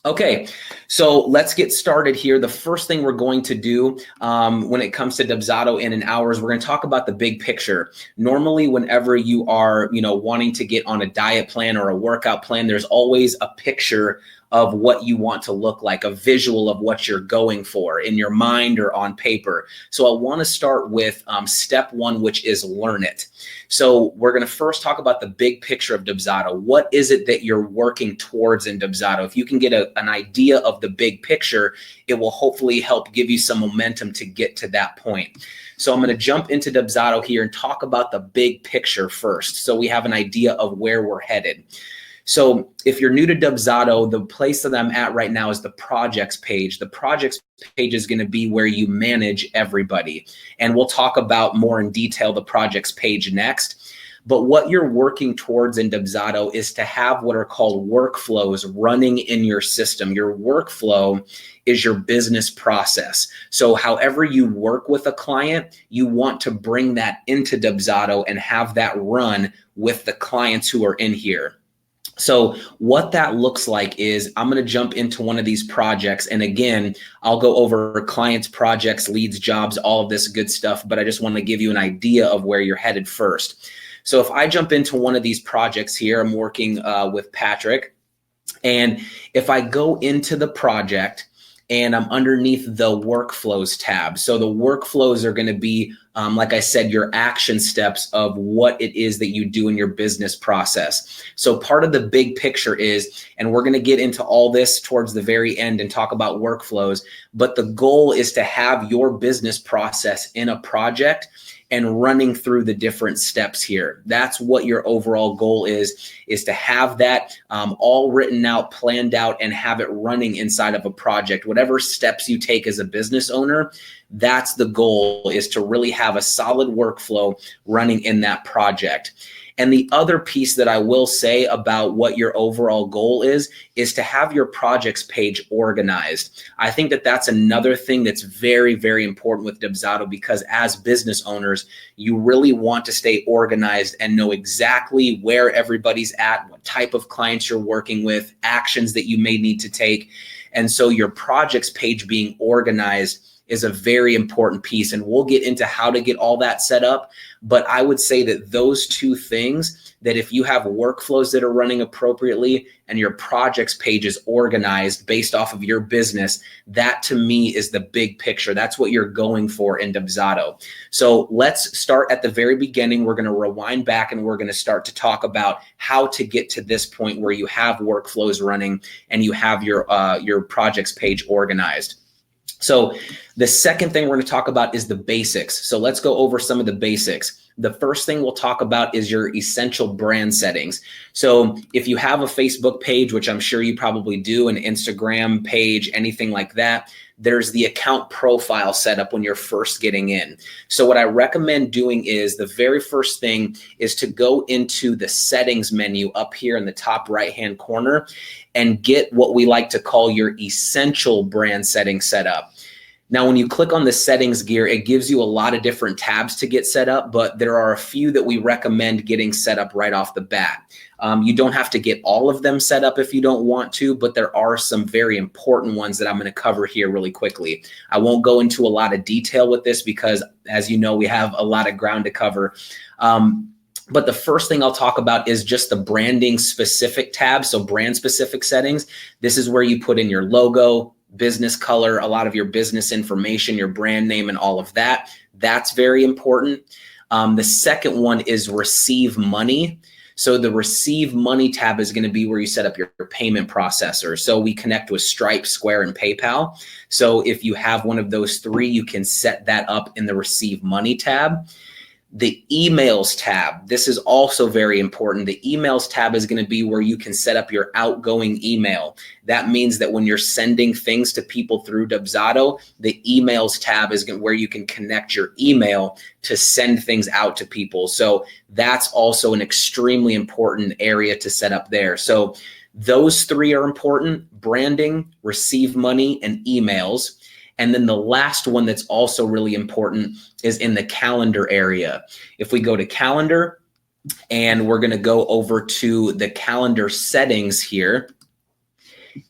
Okay, so let's get started here. The first thing we're going to do when it comes to Dubsado in an hours, we're going to talk about the big picture. Normally, whenever you are, wanting to get on a diet plan or a workout plan, there's always a picture of what you want to look like, a visual of what you're going for in your mind or on paper. So I want to start with step one, which is learn it. So we're going to first talk about the big picture of Dubsado. What is it that you're working towards in Dubsado? If you can get an idea of the big picture, it will hopefully help give you some momentum to get to that point. So I'm going to jump into Dubsado here and talk about the big picture first, so we have an idea of where we're headed. So if you're new to Dubsado, the place that I'm at right now is the projects page. The projects page is going to be where you manage everybody. And we'll talk about more in detail the projects page next. But what you're working towards in Dubsado is to have what are called workflows running in your system. Your workflow is your business process. So however you work with a client, you want to bring that into Dubsado and have that run with the clients who are in here. So what that looks like is I'm going to jump into one of these projects. And again, I'll go over clients, projects, leads, jobs, all of this good stuff. But I just want to give you an idea of where you're headed first. So if I jump into one of these projects here, I'm working with Patrick. And if I go into the project and I'm underneath the workflows tab. So the workflows are going to be, like I said, your action steps of what it is that you do in your business process. So part of the big picture is, and we're going to get into all this towards the very end and talk about workflows, but the goal is to have your business process in a project and running through the different steps here. That's what your overall goal is to have that all written out, planned out, and have it running inside of a project. Whatever steps you take as a business owner, that's the goal, is to really have a solid workflow running in that project. And the other piece that I will say about what your overall goal is to have your projects page organized. I think that that's another thing that's very, very important with Dubsado, because as business owners, you really want to stay organized and know exactly where everybody's at, what type of clients you're working with, actions that you may need to take. And so your projects page being organized is a very important piece, and we'll get into how to get all that set up. But I would say that those two things, that if you have workflows that are running appropriately and your projects page is organized based off of your business, that to me is the big picture. That's what you're going for in Dubsado. So let's start at the very beginning. We're going to rewind back and we're going to start to talk about how to get to this point where you have workflows running and you have your projects page organized. So the second thing we're going to talk about is the basics. So let's go over some of the basics. The first thing we'll talk about is your essential brand settings. So if you have a Facebook page, which I'm sure you probably do, an Instagram page, anything like that, there's the account profile setup when you're first getting in. So what I recommend doing is the very first thing is to go into the settings menu up here in the top right-hand corner and get what we like to call your essential brand settings set up. Now, when you click on the settings gear, it gives you a lot of different tabs to get set up, but there are a few that we recommend getting set up right off the bat. You don't have to get all of them set up if you don't want to, but there are some very important ones that I'm going to cover here really quickly. I won't go into a lot of detail with this because, as you know, we have a lot of ground to cover. But the first thing I'll talk about is just the branding specific tab. So brand specific settings. This is where you put in your logo, business color, a lot of your business information, your brand name, and all of that. That's very important. The second one is receive money. So the receive money tab is going to be where you set up your payment processor. So we connect with Stripe, Square, and PayPal. So if you have one of those three, you can set that up in the receive money tab. The emails tab, this is also very important. The emails tab is going to be where you can set up your outgoing email. That means that when you're sending things to people through Dubsado, the emails tab is where you can connect your email to send things out to people. So that's also an extremely important area to set up there. So those three are important: branding, receive money, and emails. And then the last one that's also really important is in the calendar area. If we go to calendar and we're going to go over to the calendar settings here,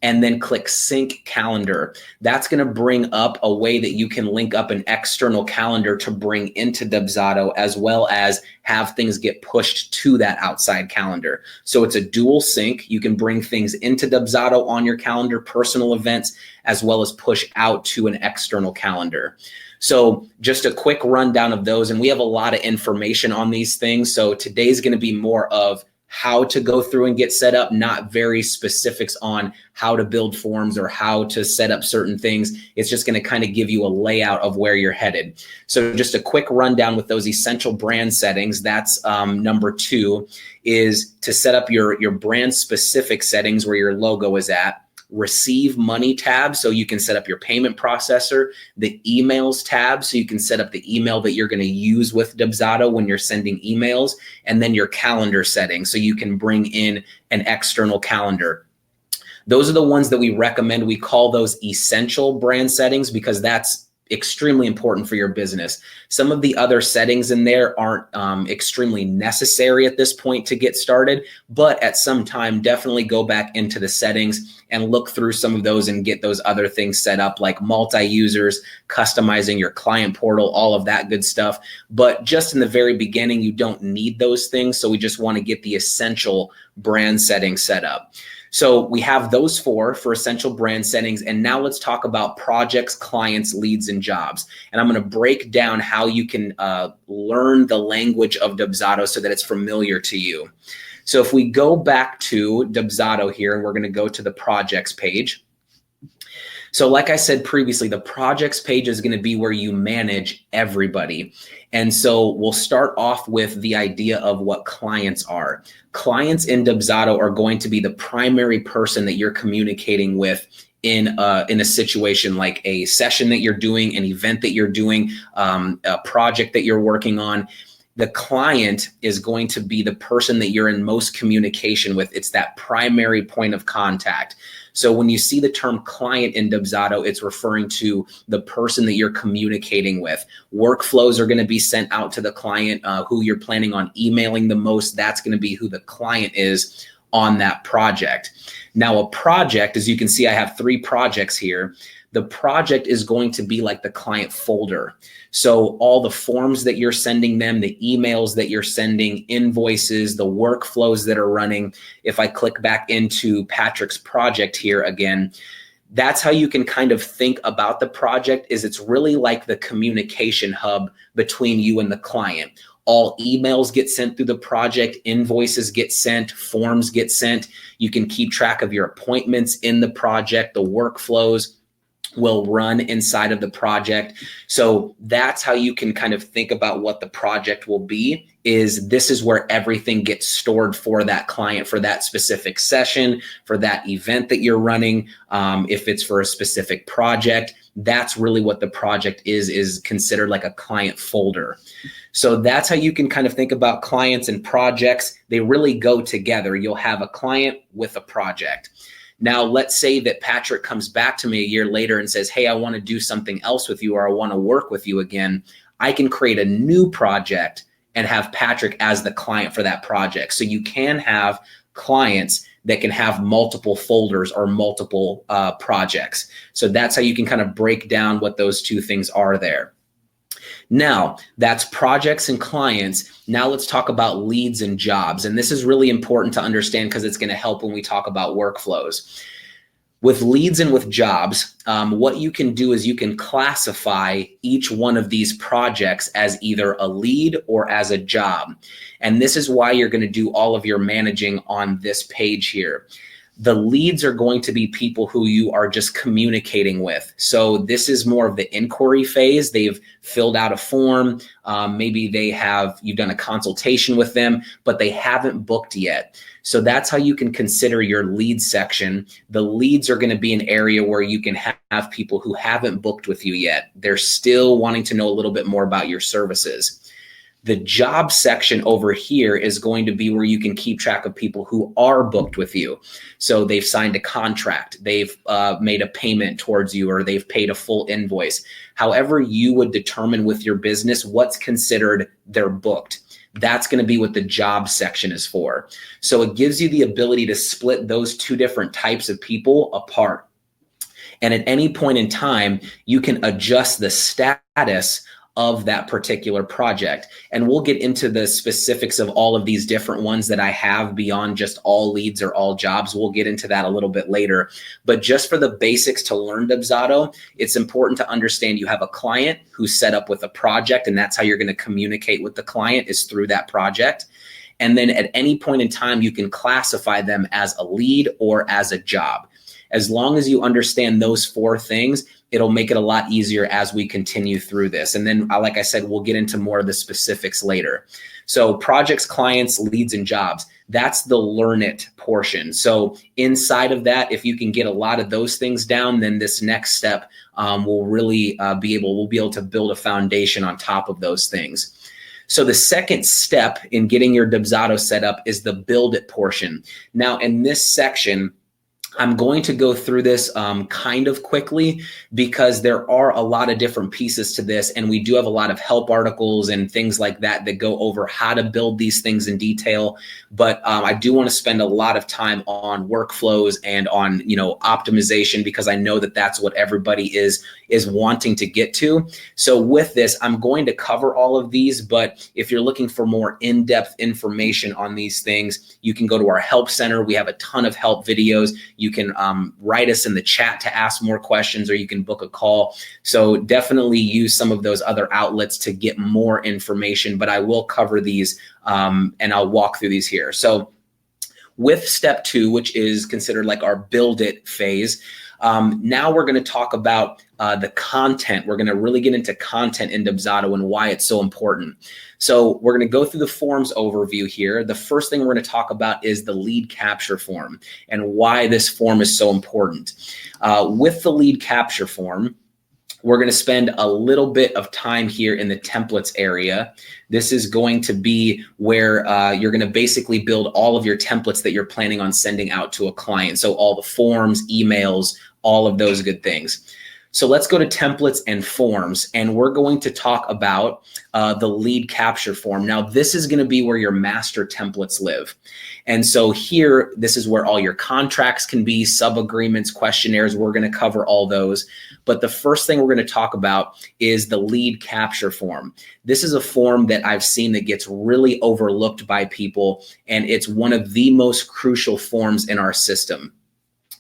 and then click Sync Calendar. That's going to bring up a way that you can link up an external calendar to bring into Dubsado, as well as have things get pushed to that outside calendar. So it's a dual sync. You can bring things into Dubsado on your calendar, personal events, as well as push out to an external calendar. So just a quick rundown of those, and we have a lot of information on these things. So today's going to be more of how to go through and get set up, not very specifics on how to build forms or how to set up certain things. It's just going to kind of give you a layout of where you're headed. So just a quick rundown with those essential brand settings. That's number 2, is to set up your brand specific settings where your logo is at. Receive money tab, so you can set up your payment processor. The emails tab, so you can set up the email that you're going to use with Dubsado when you're sending emails. And then your calendar settings, so you can bring in an external calendar. Those are the ones that we recommend. We call those essential brand settings because that's extremely important for your business. Some of the other settings in there aren't extremely necessary at this point to get started, but at some time, definitely go back into the settings and look through some of those and get those other things set up, like multi-users, customizing your client portal, all of that good stuff. But just in the very beginning, you don't need those things. So we just want to get the essential brand settings set up. So we have those 4 for essential brand settings. And now let's talk about projects, clients, leads, and jobs. And I'm going to break down how you can learn the language of Dubsado so that it's familiar to you. So if we go back to Dubsado here, and we're going to go to the projects page. So like I said previously, the projects page is going to be where you manage everybody. And so we'll start off with the idea of what clients are. Clients in Dubsado are going to be the primary person that you're communicating with in a situation like a session that you're doing, an event that you're doing, a project that you're working on. The client is going to be the person that you're in most communication with. It's that primary point of contact. So when you see the term client in Dubsado, it's referring to the person that you're communicating with. Workflows are going to be sent out to the client, who you're planning on emailing the most. That's going to be who the client is on that project. Now, a project, as you can see, I have 3 projects here. The project is going to be like the client folder. So all the forms that you're sending them, the emails that you're sending, invoices, the workflows that are running. If I click back into Patrick's project here again, that's how you can kind of think about the project. Is it's really like the communication hub between you and the client. All emails get sent through the project, invoices get sent, forms get sent. You can keep track of your appointments in the project, the workflows will run inside of the project. So that's how you can kind of think about what the project will be. Is this is where everything gets stored for that client, for that specific session, for that event that you're running. If it's for a specific project, that's really what the project is considered like a client folder. So that's how you can kind of think about clients and projects. They really go together. You'll have a client with a project. Now, let's say that Patrick comes back to me a year later and says, hey, I want to do something else with you, or I want to work with you again. I can create a new project and have Patrick as the client for that project. So you can have clients that can have multiple folders or multiple projects. So that's how you can kind of break down what those 2 things are there. Now, that's projects and clients. Now let's talk about leads and jobs. And this is really important to understand because it's going to help when we talk about workflows. With leads and with jobs, what you can do is you can classify each one of these projects as either a lead or as a job. And this is why you're going to do all of your managing on this page here. The leads are going to be people who you are just communicating with. So this is more of the inquiry phase. They've filled out a form. Maybe you've done a consultation with them, but they haven't booked yet. So that's how you can consider your lead section. The leads are going to be an area where you can have people who haven't booked with you yet. They're still wanting to know a little bit more about your services. The job section over here is going to be where you can keep track of people who are booked with you. So they've signed a contract, they've made a payment towards you, or they've paid a full invoice. However you would determine with your business what's considered they're booked. That's going to be what the job section is for. So it gives you the ability to split those two different types of people apart. And at any point in time, you can adjust the status of that particular project. And we'll get into the specifics of all of these different ones that I have beyond just all leads or all jobs. We'll get into that a little bit later. But just for the basics to learn Dubsado, it's important to understand you have a client who's set up with a project, and that's how you're going to communicate with the client, is through that project. And then at any point in time, you can classify them as a lead or as a job. As long as you understand those four things, it'll make it a lot easier as we continue through this. And then, like I said, we'll get into more of the specifics later. So projects, clients, leads, and jobs, that's the learn it portion. So inside of that, if you can get a lot of those things down, then this next step will really we'll be able to build a foundation on top of those things. So the second step in getting your Dubsado set up is the build it portion. Now in this section, I'm going to go through this kind of quickly because there are a lot of different pieces to this, and we do have a lot of help articles and things like that that go over how to build these things in detail. But I do want to spend a lot of time on workflows and on, optimization, because I know that that's what everybody is wanting to get to. So with this, I'm going to cover all of these, but if you're looking for more in-depth information on these things, you can go to our help center. We have a ton of help videos. You can write us in the chat to ask more questions, or you can book a call. So definitely use some of those other outlets to get more information, but I will cover these and I'll walk through these here. So with step 2, which is considered like our build it phase, now we're going to talk about the content. We're going to really get into content in Dubsado and why it's so important. So we're going to go through the forms overview here. The first thing we're going to talk about is the lead capture form and why this form is so important. With the lead capture form, we're going to spend a little bit of time here in the templates area. This is going to be where you're going to basically build all of your templates that you're planning on sending out to a client. So all the forms, emails, all of those good things. So let's go to templates and forms, and we're going to talk about the lead capture form. Now, this is going to be where your master templates live. And so here, this is where all your contracts can be, sub-agreements, questionnaires. We're going to cover all those. But the first thing we're going to talk about is the lead capture form. This is a form that I've seen that gets really overlooked by people, and it's one of the most crucial forms in our system.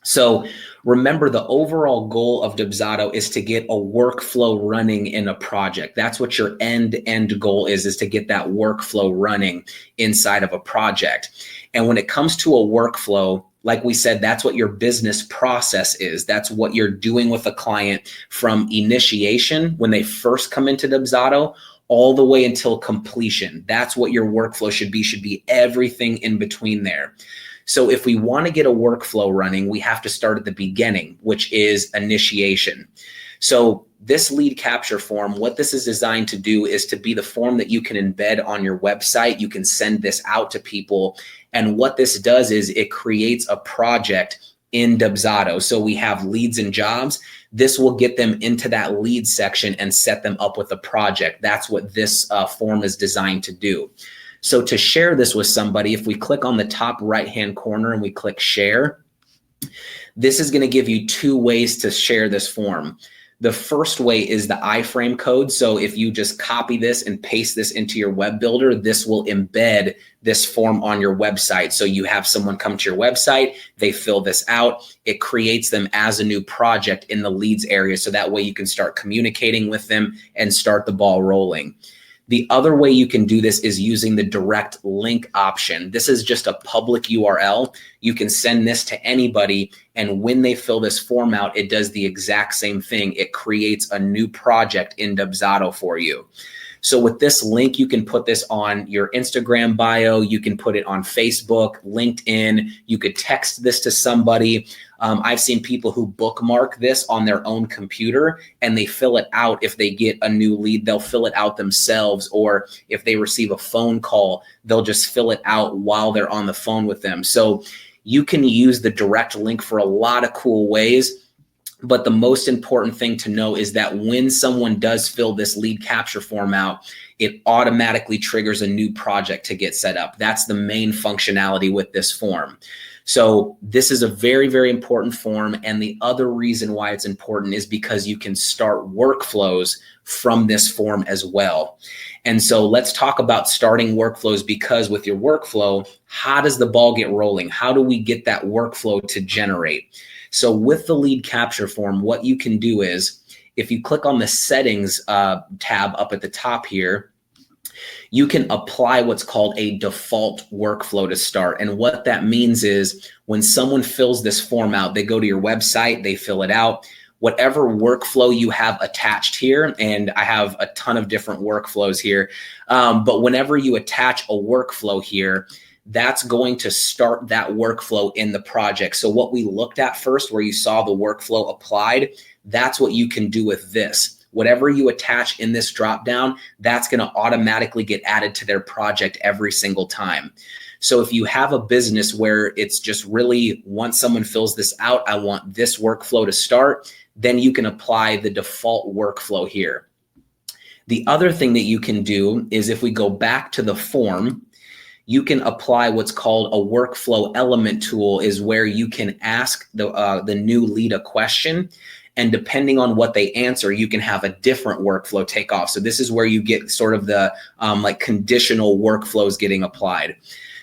So remember, the overall goal of Dubsado is to get a workflow running in a project. That's what your end goal is to get that workflow running inside of a project. And when it comes to a workflow, like we said, that's what your business process is. That's what you're doing with a client from initiation, when they first come into Dubsado, all the way until completion. That's what your workflow should be everything in between there. So if we want to get a workflow running, we have to start at the beginning, which is initiation. So this lead capture form, what this is designed to do is to be the form that you can embed on your website. You can send this out to people. And what this does is it creates a project in Dubsado. So we have leads and jobs. This will get them into that lead section and set them up with a project. That's what this form is designed to do. So to share this with somebody, if we click on the top right-hand corner and we click share, this is going to give you 2 ways to share this form. The first way is the iframe code. So if you just copy this and paste this into your web builder, this will embed this form on your website. So you have someone come to your website, they fill this out, it creates them as a new project in the leads area. So that way you can start communicating with them and start the ball rolling. The other way you can do this is using the direct link option. This is just a public URL. You can send this to anybody, and when they fill this form out, it does the exact same thing. It creates a new project in Dubsado for you. So with this link, you can put this on your Instagram bio, you can put it on Facebook, LinkedIn, you could text this to somebody. I've seen people who bookmark this on their own computer and they fill it out. If they get a new lead, they'll fill it out themselves. Or if they receive a phone call, they'll just fill it out while they're on the phone with them. So you can use the direct link for a lot of cool ways. But the most important thing to know is that when someone does fill this lead capture form out, it automatically triggers a new project to get set up. That's the main functionality with this form. So this is a very, very important form. And the other reason why it's important is because you can start workflows from this form as well. And so let's talk about starting workflows, because with your workflow, how does the ball get rolling? How do we get that workflow to generate? So with the lead capture form, what you can do is, if you click on the settings tab up at the top here, you can apply what's called a default workflow to start. And what that means is when someone fills this form out, they go to your website, they fill it out, whatever workflow you have attached here, and I have a ton of different workflows here, but whenever you attach a workflow here, that's going to start that workflow in the project. So what we looked at first, where you saw the workflow applied, that's what you can do with this. Whatever you attach in this dropdown, that's going to automatically get added to their project every single time. So if you have a business where it's just really, once someone fills this out, I want this workflow to start, then you can apply the default workflow here. The other thing that you can do is, if we go back to the form, you can apply what's called a workflow element tool, is where you can ask the new lead a question, and depending on what they answer, you can have a different workflow take off. So this is where you get sort of the like conditional workflows getting applied.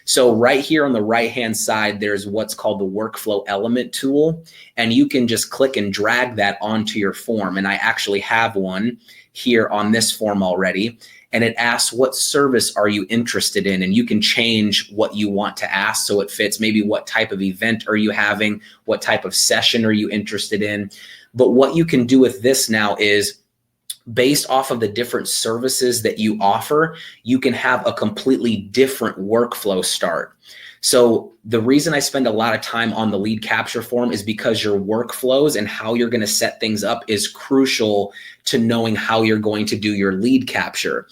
So right here on the right-hand side, there's what's called the workflow element tool, and you can just click and drag that onto your form. And I actually have one here on this form already. And it asks, what service are you interested in? And you can change what you want to ask so it fits. Maybe what type of event are you having? What type of session are you interested in? But what you can do with this now is, based off of the different services that you offer, you can have a completely different workflow start. So the reason I spend a lot of time on the lead capture form is because your workflows and how you're going to set things up is crucial to knowing how you're going to do your lead capture.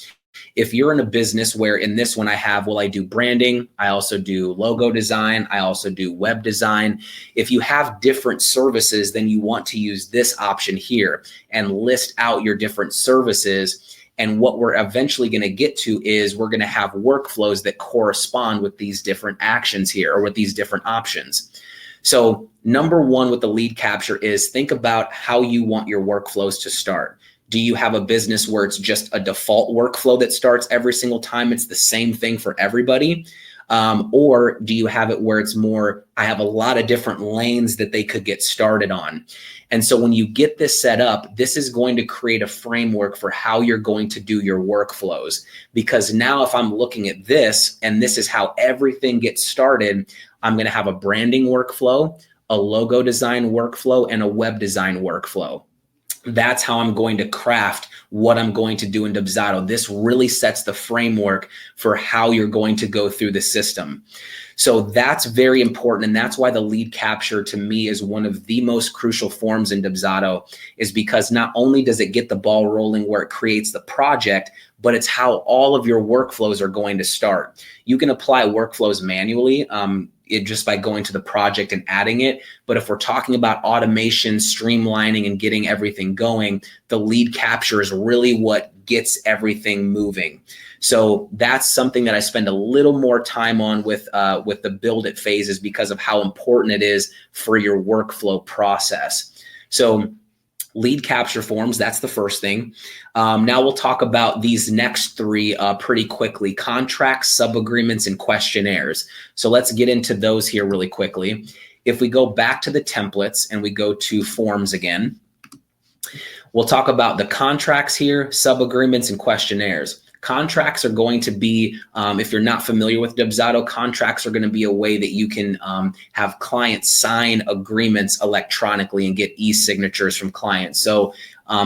If you're in a business where, in this one I have, well, I do branding, I also do logo design, I also do web design. If you have different services, then you want to use this option here and list out your different services. And what we're eventually going to get to is, we're going to have workflows that correspond with these different actions here, or with these different options. So number one with the lead capture is, think about how you want your workflows to start. Do you have a business where it's just a default workflow that starts every single time? It's the same thing for everybody. Or do you have it where it's more, I have a lot of different lanes that they could get started on? And so when you get this set up, this is going to create a framework for how you're going to do your workflows. Because now if I'm looking at this, and this is how everything gets started, I'm going to have a branding workflow, a logo design workflow, and a web design workflow. That's how I'm going to craft what I'm going to do in Dubsado. This really sets the framework for how you're going to go through the system. So that's very important. And that's why the lead capture, to me, is one of the most crucial forms in Dubsado, is because not only does it get the ball rolling where it creates the project, but it's how all of your workflows are going to start. You can apply workflows manually, just by going to the project and adding it. But if we're talking about automation, streamlining, and getting everything going, the lead capture is really what gets everything moving. So that's something that I spend a little more time on with the build it phases, because of how important it is for your workflow process. So lead capture forms, that's the first thing. Now we'll talk about these next three pretty quickly: contracts, sub-agreements, and questionnaires. So let's get into those here really quickly. If we go back to the templates and we go to forms again, we'll talk about the contracts here, sub-agreements, and questionnaires. Contracts are going to be, if you're not familiar with Dubsado, contracts are going to be a way that you can have clients sign agreements electronically and get e-signatures from clients. So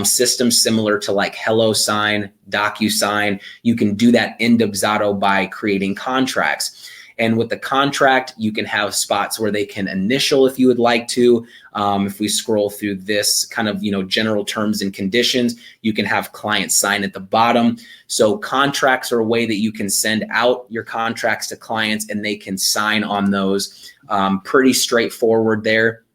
systems similar to like HelloSign, DocuSign, you can do that in Dubsado by creating contracts. And with the contract, you can have spots where they can initial if you would like to. If we scroll through this kind of, general terms and conditions, you can have clients sign at the bottom. So contracts are a way that you can send out your contracts to clients and they can sign on those. Pretty straightforward there.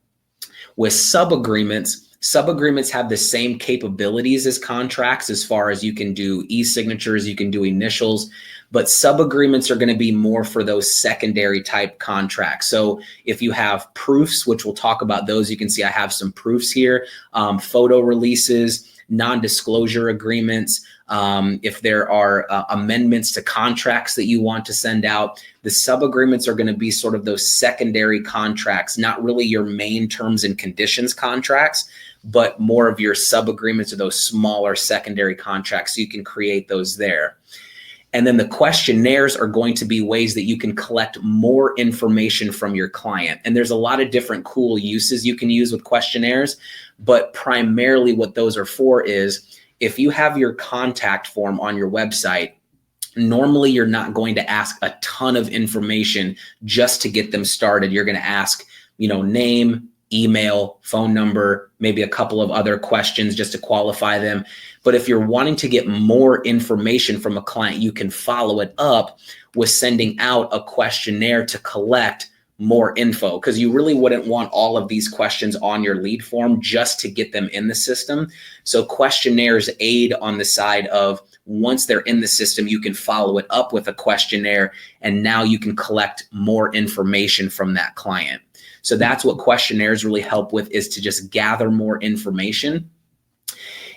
With sub-agreements, Sub-agreements have the same capabilities as contracts as far as you can do e-signatures, you can do initials, but sub-agreements are going to be more for those secondary type contracts. So if you have proofs, which we'll talk about those, you can see I have some proofs here, photo releases, non-disclosure agreements, if there are amendments to contracts that you want to send out, the sub-agreements are going to be sort of those secondary contracts, not really your main terms and conditions contracts, but more of your sub-agreements or those smaller secondary contracts. So you can create those there. And then the questionnaires are going to be ways that you can collect more information from your client. And there's a lot of different cool uses you can use with questionnaires, but primarily what those are for is if you have your contact form on your website, normally you're not going to ask a ton of information just to get them started. You're going to ask, name, email, phone number, maybe a couple of other questions just to qualify them. But if you're wanting to get more information from a client, you can follow it up with sending out a questionnaire to collect more info, because you really wouldn't want all of these questions on your lead form just to get them in the system. So questionnaires aid on the side of once they're in the system, you can follow it up with a questionnaire, and now you can collect more information from that client. So that's what questionnaires really help with, is to just gather more information.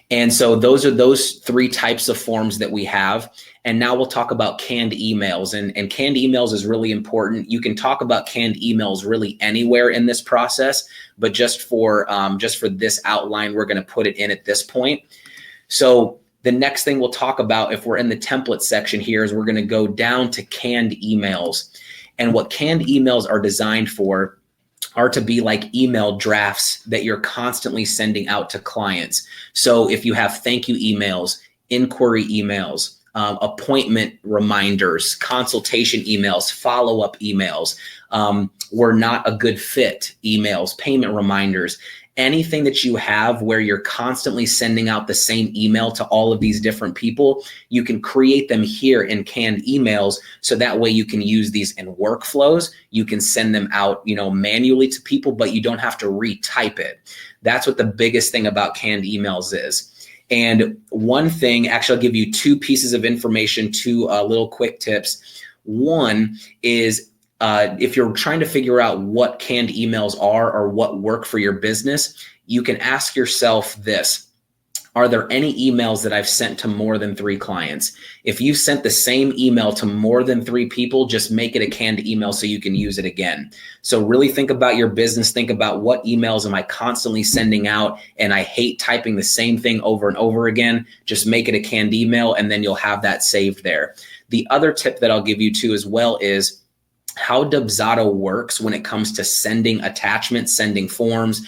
And so those are those three types of forms that we have. And now we'll talk about canned emails. And canned emails is really important. You can talk about canned emails really anywhere in this process, but just for this outline, we're going to put it in at this point. So the next thing we'll talk about, if we're in the template section here, is we're going to go down to canned emails. And what canned emails are designed for are to be like email drafts that you're constantly sending out to clients. So if you have thank you emails, inquiry emails, appointment reminders, consultation emails, follow-up emails, we're not a good fit emails, payment reminders, anything that you have where you're constantly sending out the same email to all of these different people, you can create them here in canned emails. So that way you can use these in workflows. You can send them out, manually to people, but you don't have to retype it. That's what the biggest thing about canned emails is. And one thing, actually, I'll give you two pieces of information, two little quick tips. One is, if you're trying to figure out what canned emails are or what work for your business, you can ask yourself this: are there any emails that I've sent to more than 3 clients? If you sent the same email to more than 3 people, just make it a canned email so you can use it again. So really think about your business. Think about what emails am I constantly sending out, and I hate typing the same thing over and over again. Just make it a canned email, and then you'll have that saved there. The other tip that I'll give you too as well is how Dubsado works when it comes to sending attachments, sending forms,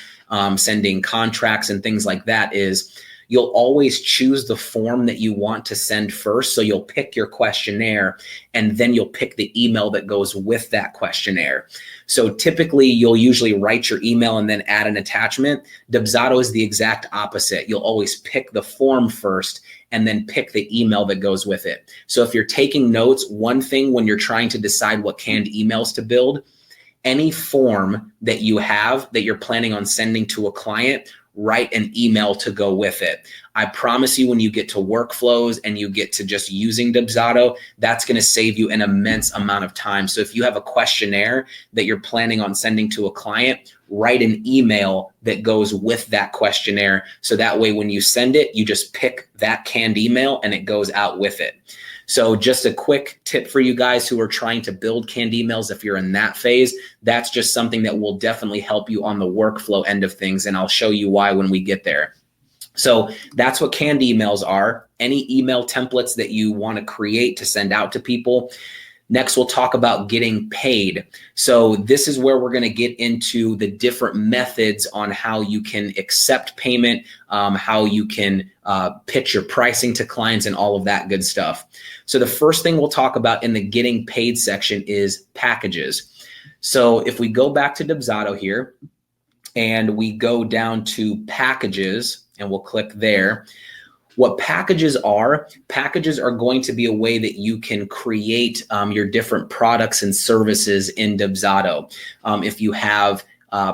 sending contracts and things like that is you'll always choose the form that you want to send first. So you'll pick your questionnaire, and then you'll pick the email that goes with that questionnaire. So typically you'll usually write your email and then add an attachment. Dubsado is the exact opposite. You'll always pick the form first and then pick the email that goes with it. So if you're taking notes, one thing when you're trying to decide what canned emails to build, any form that you have that you're planning on sending to a client, write an email to go with it. I promise you, when you get to workflows and you get to just using Dubsado, that's going to save you an immense amount of time. So if you have a questionnaire that you're planning on sending to a client, write an email that goes with that questionnaire. So that way, when you send it, you just pick that canned email and it goes out with it. So just a quick tip for you guys who are trying to build canned emails, if you're in that phase, that's just something that will definitely help you on the workflow end of things. And I'll show you why when we get there. So that's what canned emails are. Any email templates that you want to create to send out to people. Next, we'll talk about getting paid. So this is where we're going to get into the different methods on how you can accept payment, how you can pitch your pricing to clients, and all of that good stuff. So the first thing we'll talk about in the getting paid section is packages. So if we go back to Dubsado here and we go down to packages and we'll click there. What packages are going to be a way that you can create your different products and services in Dubsado. If you have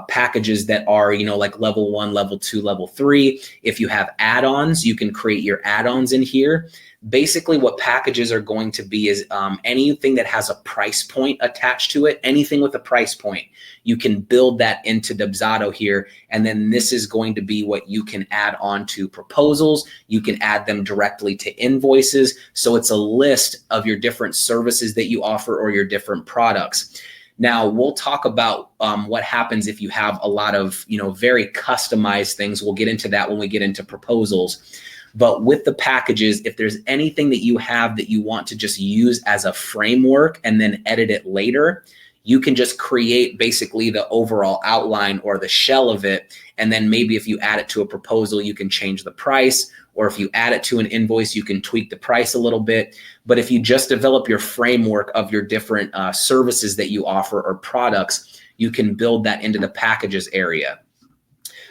packages that are, like level 1, level 2, level 3. If you have add-ons, you can create your add-ons in here. Basically what packages are going to be is anything that has a price point attached to it, anything with a price point, you can build that into Dubsado here. And then this is going to be what you can add on to proposals. You can add them directly to invoices. So it's a list of your different services that you offer or your different products. Now we'll talk about what happens if you have a lot of, very customized things. We'll get into that when we get into proposals. But with the packages, if there's anything that you have that you want to just use as a framework and then edit it later, you can just create basically the overall outline or the shell of it. And then maybe if you add it to a proposal, you can change the price. Or if you add it to an invoice, you can tweak the price a little bit. But if you just develop your framework of your different services that you offer or products, you can build that into the packages area.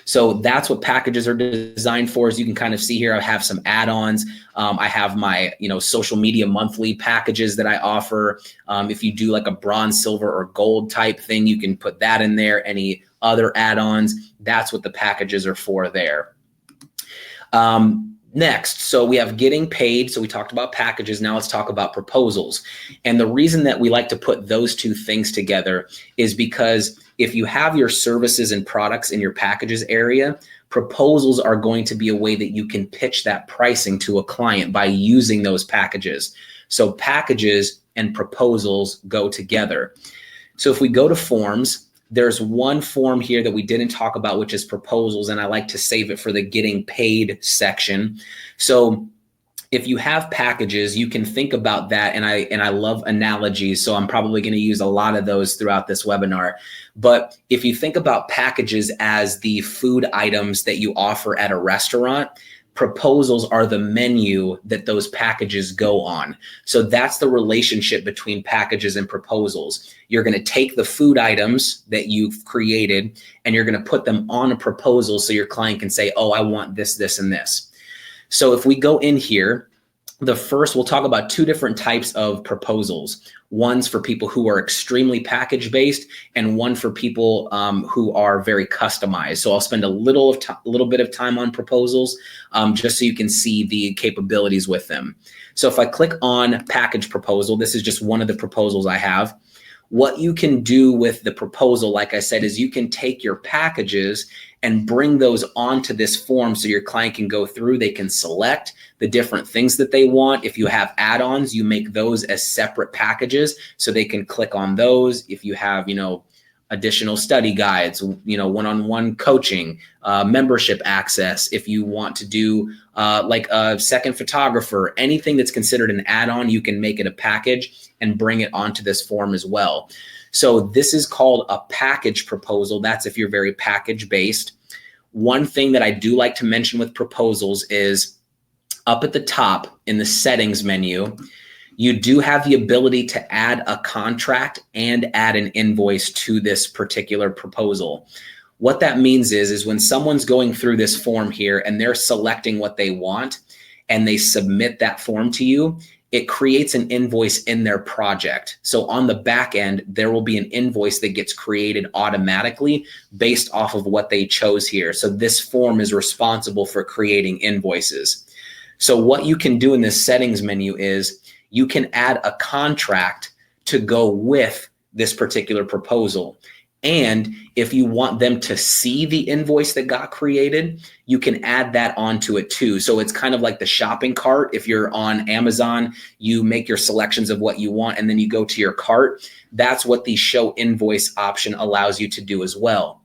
So that's what packages are designed for. As you can kind of see here, I have some add-ons. I have my, social media monthly packages that I offer. If you do like a bronze, silver, or gold type thing, you can put that in there. Any other add-ons, that's what the packages are for there. Next, so we have getting paid. So we talked about packages. Now let's talk about proposals. And the reason that we like to put those two things together is because if you have your services and products in your packages area, proposals are going to be a way that you can pitch that pricing to a client by using those packages. So packages and proposals go together. So if we go to forms, there's one form here that we didn't talk about, which is proposals, and I like to save it for the getting paid section. So if you have packages, you can think about that, and I love analogies, so I'm probably going to use a lot of those throughout this webinar. But if you think about packages as the food items that you offer at a restaurant, proposals are the menu that those packages go on. So that's the relationship between packages and proposals. You're going to take the food items that you've created and you're going to put them on a proposal so your client can say, oh, I want this, this, and this. So if we go in here, we'll talk about two different types of proposals. One's for people who are extremely package based and one for people who are very customized. So I'll spend a little bit of time on proposals just so you can see the capabilities with them. So if I click on package proposal, this is just one of the proposals I have. What you can do with the proposal, like I said, is you can take your packages and bring those onto this form so your client can go through, they can select the different things that they want. If you have add-ons, you make those as separate packages so they can click on those. If you have, additional study guides, one-on-one coaching, membership access, if you want to do like a second photographer, anything that's considered an add-on, you can make it a package and bring it onto this form as well. So this is called a package proposal. That's if you're very package based. One thing that I do like to mention with proposals is up at the top in the settings menu, you do have the ability to add a contract and add an invoice to this particular proposal. What that means is when someone's going through this form here and they're selecting what they want and they submit that form to you, it creates an invoice in their project. So on the back end, there will be an invoice that gets created automatically based off of what they chose here. So this form is responsible for creating invoices. So what you can do in this settings menu is you can add a contract to go with this particular proposal. And if you want them to see the invoice that got created, you can add that onto it too. So it's kind of like the shopping cart. If you're on Amazon, you make your selections of what you want and then you go to your cart. That's what the show invoice option allows you to do as well.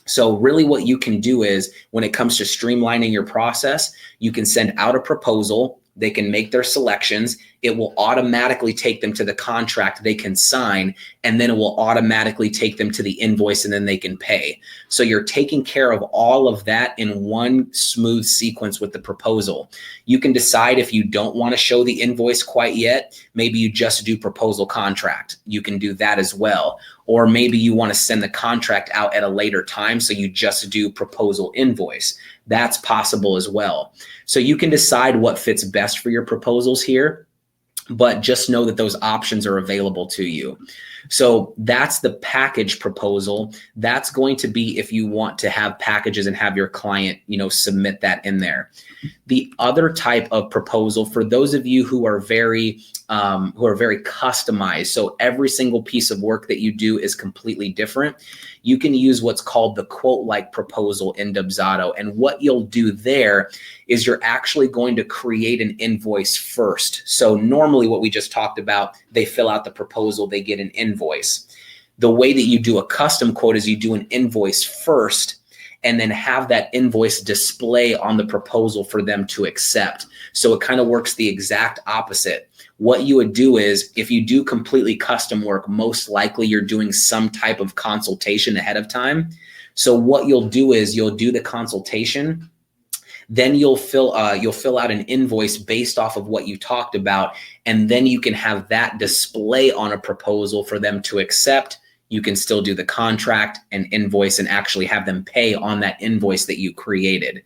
So really what you can do is when it comes to streamlining your process, you can send out a proposal. They can make their selections. It will automatically take them to the contract they can sign, and then it will automatically take them to the invoice and then they can pay. So you're taking care of all of that in one smooth sequence with the proposal. You can decide if you don't want to show the invoice quite yet, maybe you just do proposal contract. You can do that as well. Or maybe you want to send the contract out at a later time, so you just do proposal invoice. That's possible as well. So you can decide what fits best for your proposals here, but just know that those options are available to you. So that's the package proposal. That's going to be if you want to have packages and have your client, submit that in there. The other type of proposal, for those of you who are very customized, so every single piece of work that you do is completely different, you can use what's called the quote-like proposal in Dubsado. And what you'll do there is you're actually going to create an invoice first. So normally what we just talked about, they fill out the proposal, they get an invoice. The way that you do a custom quote is you do an invoice first, and then have that invoice display on the proposal for them to accept. So it kind of works the exact opposite. What you would do is, if you do completely custom work, most likely you're doing some type of consultation ahead of time. So what you'll do is you'll do the consultation, then you'll fill out an invoice based off of what you talked about, and then you can have that display on a proposal for them to accept. You can still do the contract and invoice and actually have them pay on that invoice that you created.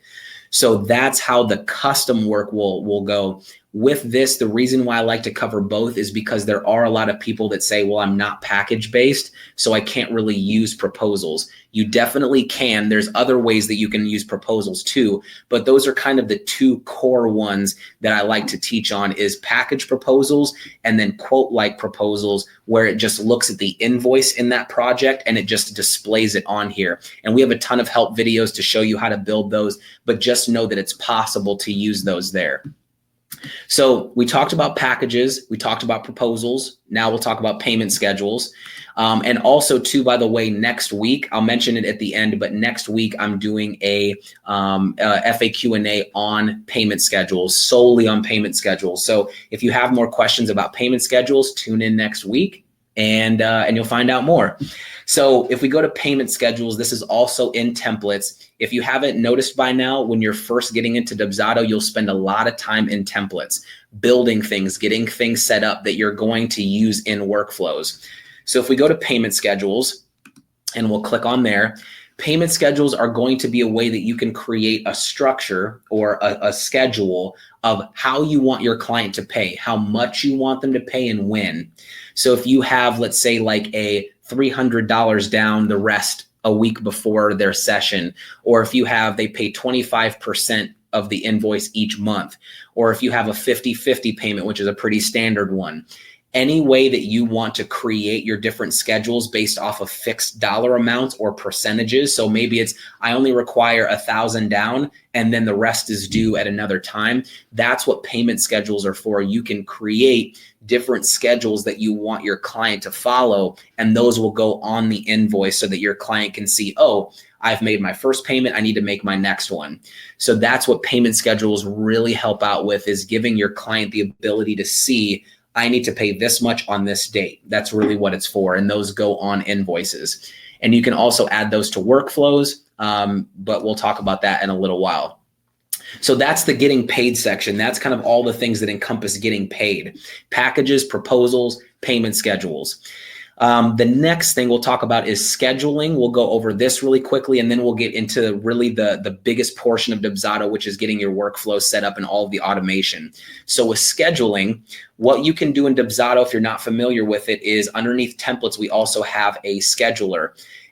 So that's how the custom work will go. With this, the reason why I like to cover both is because there are a lot of people that say, well, I'm not package based, so I can't really use proposals. You definitely can. There's other ways that you can use proposals too, but those are kind of the two core ones that I like to teach on, is package proposals and then quote-like proposals, where it just looks at the invoice in that project and it just displays it on here. And we have a ton of help videos to show you how to build those, but just know that it's possible to use those there. So we talked about packages, we talked about proposals. Now we'll talk about payment schedules. And also too, by the way, next week, I'll mention it at the end, but next week I'm doing a FAQ&A on payment schedules, solely on payment schedules. So if you have more questions about payment schedules, tune in next week and you'll find out more. So if we go to payment schedules, this is also in templates. If you haven't noticed by now, when you're first getting into Dubsado, you'll spend a lot of time in templates, building things, getting things set up that you're going to use in workflows. So if we go to payment schedules and we'll click on there, payment schedules are going to be a way that you can create a structure or a schedule of how you want your client to pay, how much you want them to pay and when. So if you have, let's say, like a $300 down, the rest a week before their session, or if you have, they pay 25% of the invoice each month, or if you have a 50-50 payment, which is a pretty standard one. Any way that you want to create your different schedules based off of fixed dollar amounts or percentages. So maybe it's, I only require 1,000 down and then the rest is due at another time. That's what payment schedules are for. You can create different schedules that you want your client to follow, and those will go on the invoice so that your client can see, oh, I've made my first payment, I need to make my next one. So that's what payment schedules really help out with, is giving your client the ability to see, I need to pay this much on this date. That's really what it's for. And those go on invoices. And you can also add those to workflows, but we'll talk about that in a little while. So that's the getting paid section. That's kind of all the things that encompass getting paid: packages, proposals, payment schedules. The next thing we'll talk about is scheduling. We'll go over this really quickly, and then we'll get into really the biggest portion of Dubsado, which is getting your workflow set up and all of the automation. So with scheduling, what you can do in Dubsado, if you're not familiar with it, is underneath templates, we also have a scheduler.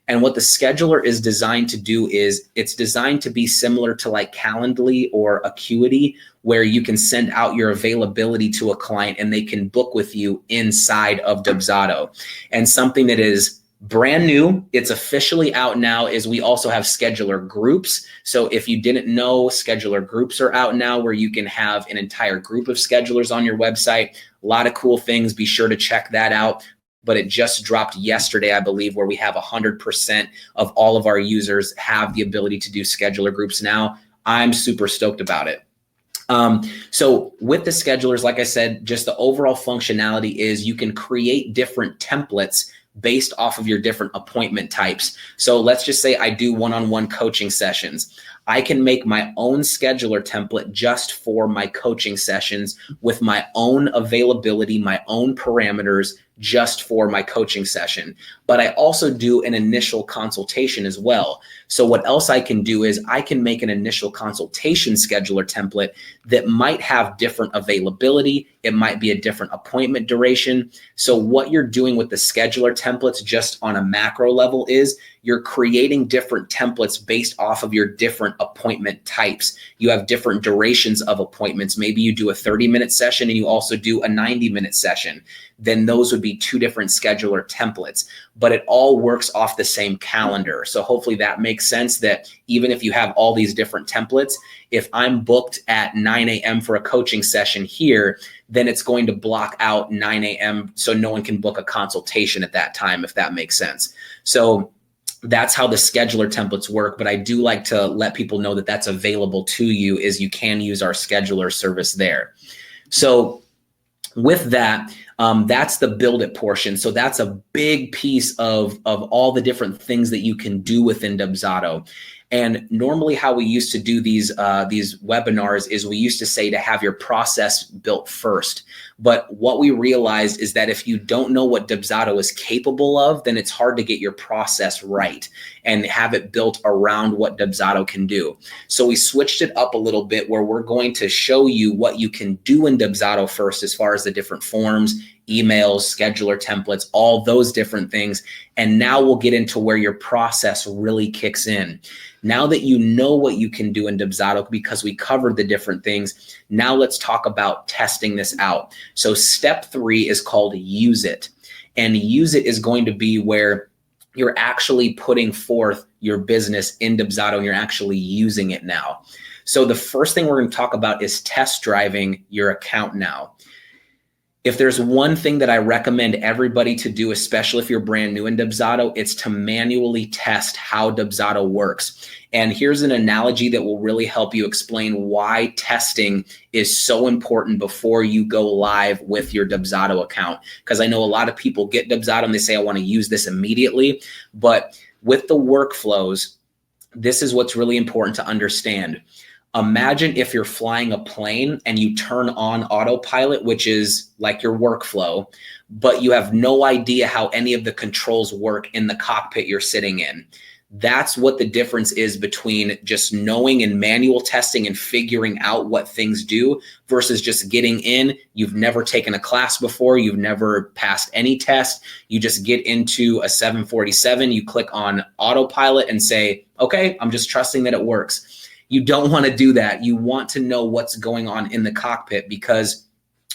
And what the scheduler is designed to do is it's designed to be similar to like Calendly or Acuity, where you can send out your availability to a client and they can book with you inside of Dubsado. And something that is brand new, it's officially out now, is we also have scheduler groups. So if you didn't know, scheduler groups are out now, where you can have an entire group of schedulers on your website. A lot of cool things. Be sure to check that out. But it just dropped yesterday, I believe, where we have 100% of all of our users have the ability to do scheduler groups now. I'm super stoked about it. So with the schedulers, like I said, just the overall functionality is you can create different templates based off of your different appointment types. So let's just say I do one-on-one coaching sessions. I can make my own scheduler template just for my coaching sessions with my own availability, my own parameters, just for my coaching session, but I also do an initial consultation as well. So what else I can do is I can make an initial consultation scheduler template that might have different availability. It might be a different appointment duration. So what you're doing with the scheduler templates just on a macro level is you're creating different templates based off of your different appointment types. You have different durations of appointments. Maybe you do a 30-minute session and you also do a 90-minute session. Then those would be two different scheduler templates, but it all works off the same calendar. So hopefully that makes sense, that even if you have all these different templates, if I'm booked at 9 a.m. for a coaching session here, then it's going to block out 9 a.m. so no one can book a consultation at that time, if that makes sense. So that's how the scheduler templates work. But I do like to let people know that that's available to you, is you can use our scheduler service there. So with that, that's the build it portion. So that's a big piece of all the different things that you can do within Dubsado. And normally how we used to do these webinars is we used to say to have your process built first. But what we realized is that if you don't know what Dubsado is capable of, then it's hard to get your process right and have it built around what Dubsado can do. So we switched it up a little bit, where we're going to show you what you can do in Dubsado first, as far as the different forms, emails, scheduler templates, all those different things. And now we'll get into where your process really kicks in. Now that you know what you can do in Dubsado, because we covered the different things, now let's talk about testing this out. So step 3 is called use it. And use it is going to be where you're actually putting forth your business in Dubsado and you're actually using it now. So the first thing we're going to talk about is test driving your account now. If there's one thing that I recommend everybody to do, especially if you're brand new in Dubsado, it's to manually test how Dubsado works. And here's an analogy that will really help you explain why testing is so important before you go live with your Dubsado account. Because I know a lot of people get Dubsado and they say, I want to use this immediately. But with the workflows, this is what's really important to understand. Imagine if you're flying a plane and you turn on autopilot, which is like your workflow, but you have no idea how any of the controls work in the cockpit you're sitting in. That's what the difference is between just knowing and manual testing and figuring out what things do versus just getting in. You've never taken a class before. You've never passed any test. You just get into a 747. You click on autopilot and say, okay, I'm just trusting that it works. You don't want to do that. You want to know what's going on in the cockpit, because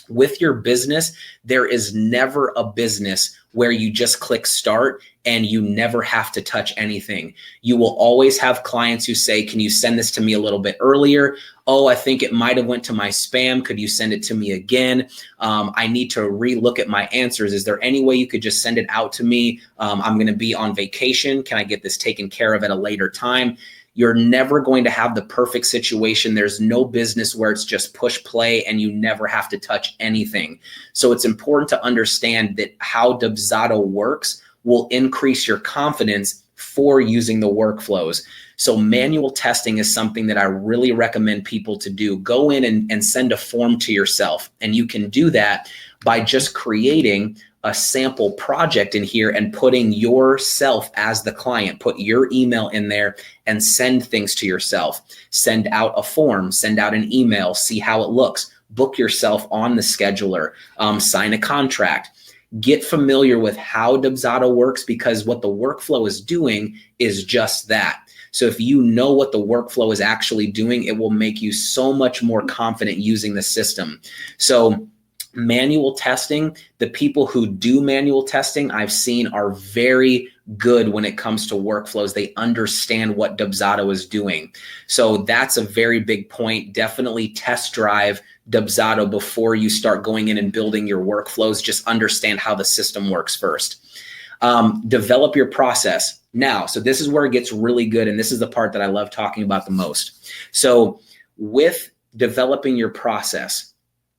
with your business, there is never a business where you just click start and you never have to touch anything. You will always have clients who say, can you send this to me a little bit earlier? Oh, I think it might have went to my spam. Could you send it to me again? I need to relook at my answers. Is there any way you could just send it out to me? I'm going to be on vacation. Can I get this taken care of at a later time? You're never going to have the perfect situation. There's no business where it's just push play and you never have to touch anything. So it's important to understand that how Dubsado works will increase your confidence for using the workflows. So manual testing is something that I really recommend people to do. Go in and send a form to yourself. And you can do that by just creating a sample project in here and putting yourself as the client. Put your email in there and send things to yourself. Send out a form, send out an email, see how it looks. Book yourself on the scheduler, sign a contract. Get familiar with how Dubsado works, because what the workflow is doing is just that. So if you know what the workflow is actually doing, it will make you so much more confident using the system. So manual testing, the people who do manual testing I've seen are very good when it comes to workflows. They understand what Dubsado is doing. So that's a very big point. Definitely test drive Dubsado before you start going in and building your workflows. Just understand how the system works first. Develop your process now. So this is where it gets really good. And this is the part that I love talking about the most. So with developing your process,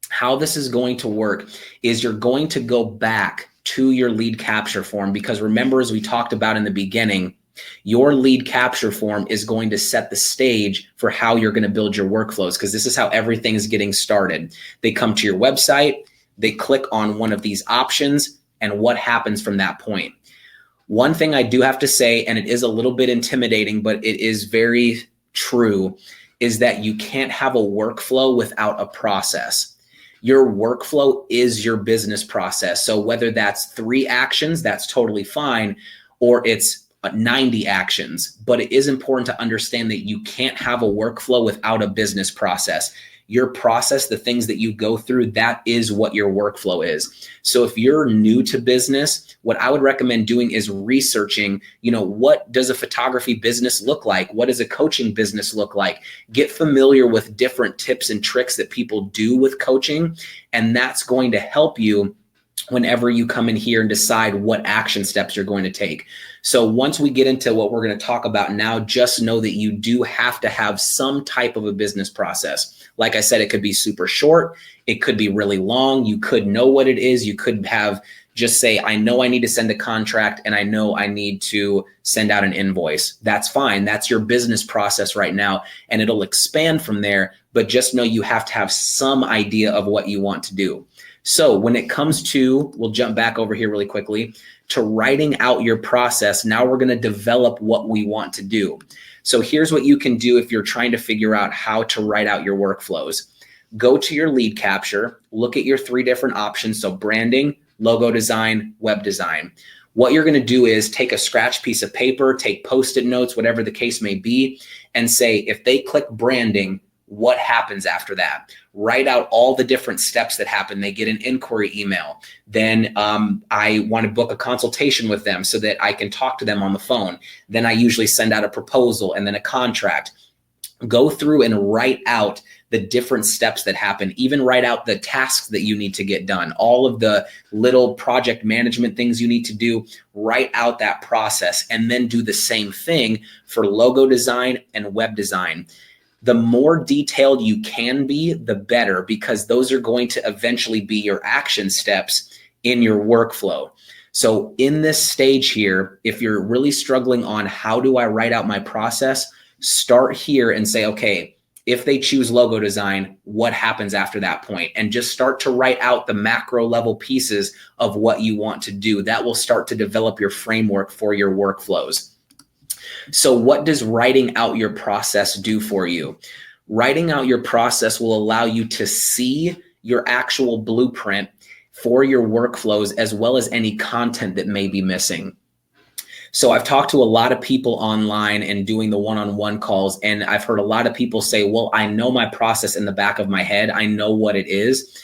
how this is going to work is you're going to go back to your lead capture form, because remember, as we talked about in the beginning, your lead capture form is going to set the stage for how you're going to build your workflows, because this is how everything is getting started. They come to your website, they click on one of these options, and what happens from that point. One thing I do have to say, and it is a little bit intimidating, but it is very true, is that you can't have a workflow without a process. Your workflow is your business process. So whether that's 3 actions, that's totally fine, or it's 90 actions, but it is important to understand that you can't have a workflow without a business process. Your process, the things that you go through, that is what your workflow is. So if you're new to business, what I would recommend doing is researching, what does a photography business look like? What does a coaching business look like? Get familiar with different tips and tricks that people do with coaching. And that's going to help you whenever you come in here and decide what action steps you're going to take. So once we get into what we're going to talk about now, just know that you do have to have some type of a business process. Like I said, it could be super short. It could be really long. You could know what it is. You could have just say, I know I need to send a contract and I know I need to send out an invoice. That's fine. That's your business process right now. And it'll expand from there. But just know you have to have some idea of what you want to do. So when it comes to, we'll jump back over here really quickly, to writing out your process, now we're going to develop what we want to do. So here's what you can do if you're trying to figure out how to write out your workflows. Go to your lead capture, look at your 3 different options. So branding, logo design, web design. What you're going to do is take a scratch piece of paper, take Post-it notes, whatever the case may be, and say, if they click branding, what happens after that? Write out all the different steps that happen. They get an inquiry email. Then I want to book a consultation with them so that I can talk to them on the phone. Then I usually send out a proposal and then a contract. Go through and write out the different steps that happen. Even write out the tasks that you need to get done. All of the little project management things you need to do. Write out that process and then do the same thing for logo design and web design. The more detailed you can be, the better, because those are going to eventually be your action steps in your workflow. So in this stage here, if you're really struggling on how do I write out my process, start here and say, okay, if they choose logo design, what happens after that point? And just start to write out the macro level pieces of what you want to do. That will start to develop your framework for your workflows. So what does writing out your process do for you? Writing out your process will allow you to see your actual blueprint for your workflows, as well as any content that may be missing. So I've talked to a lot of people online and doing the one-on-one calls, and I've heard a lot of people say, well, I know my process in the back of my head. I know what it is.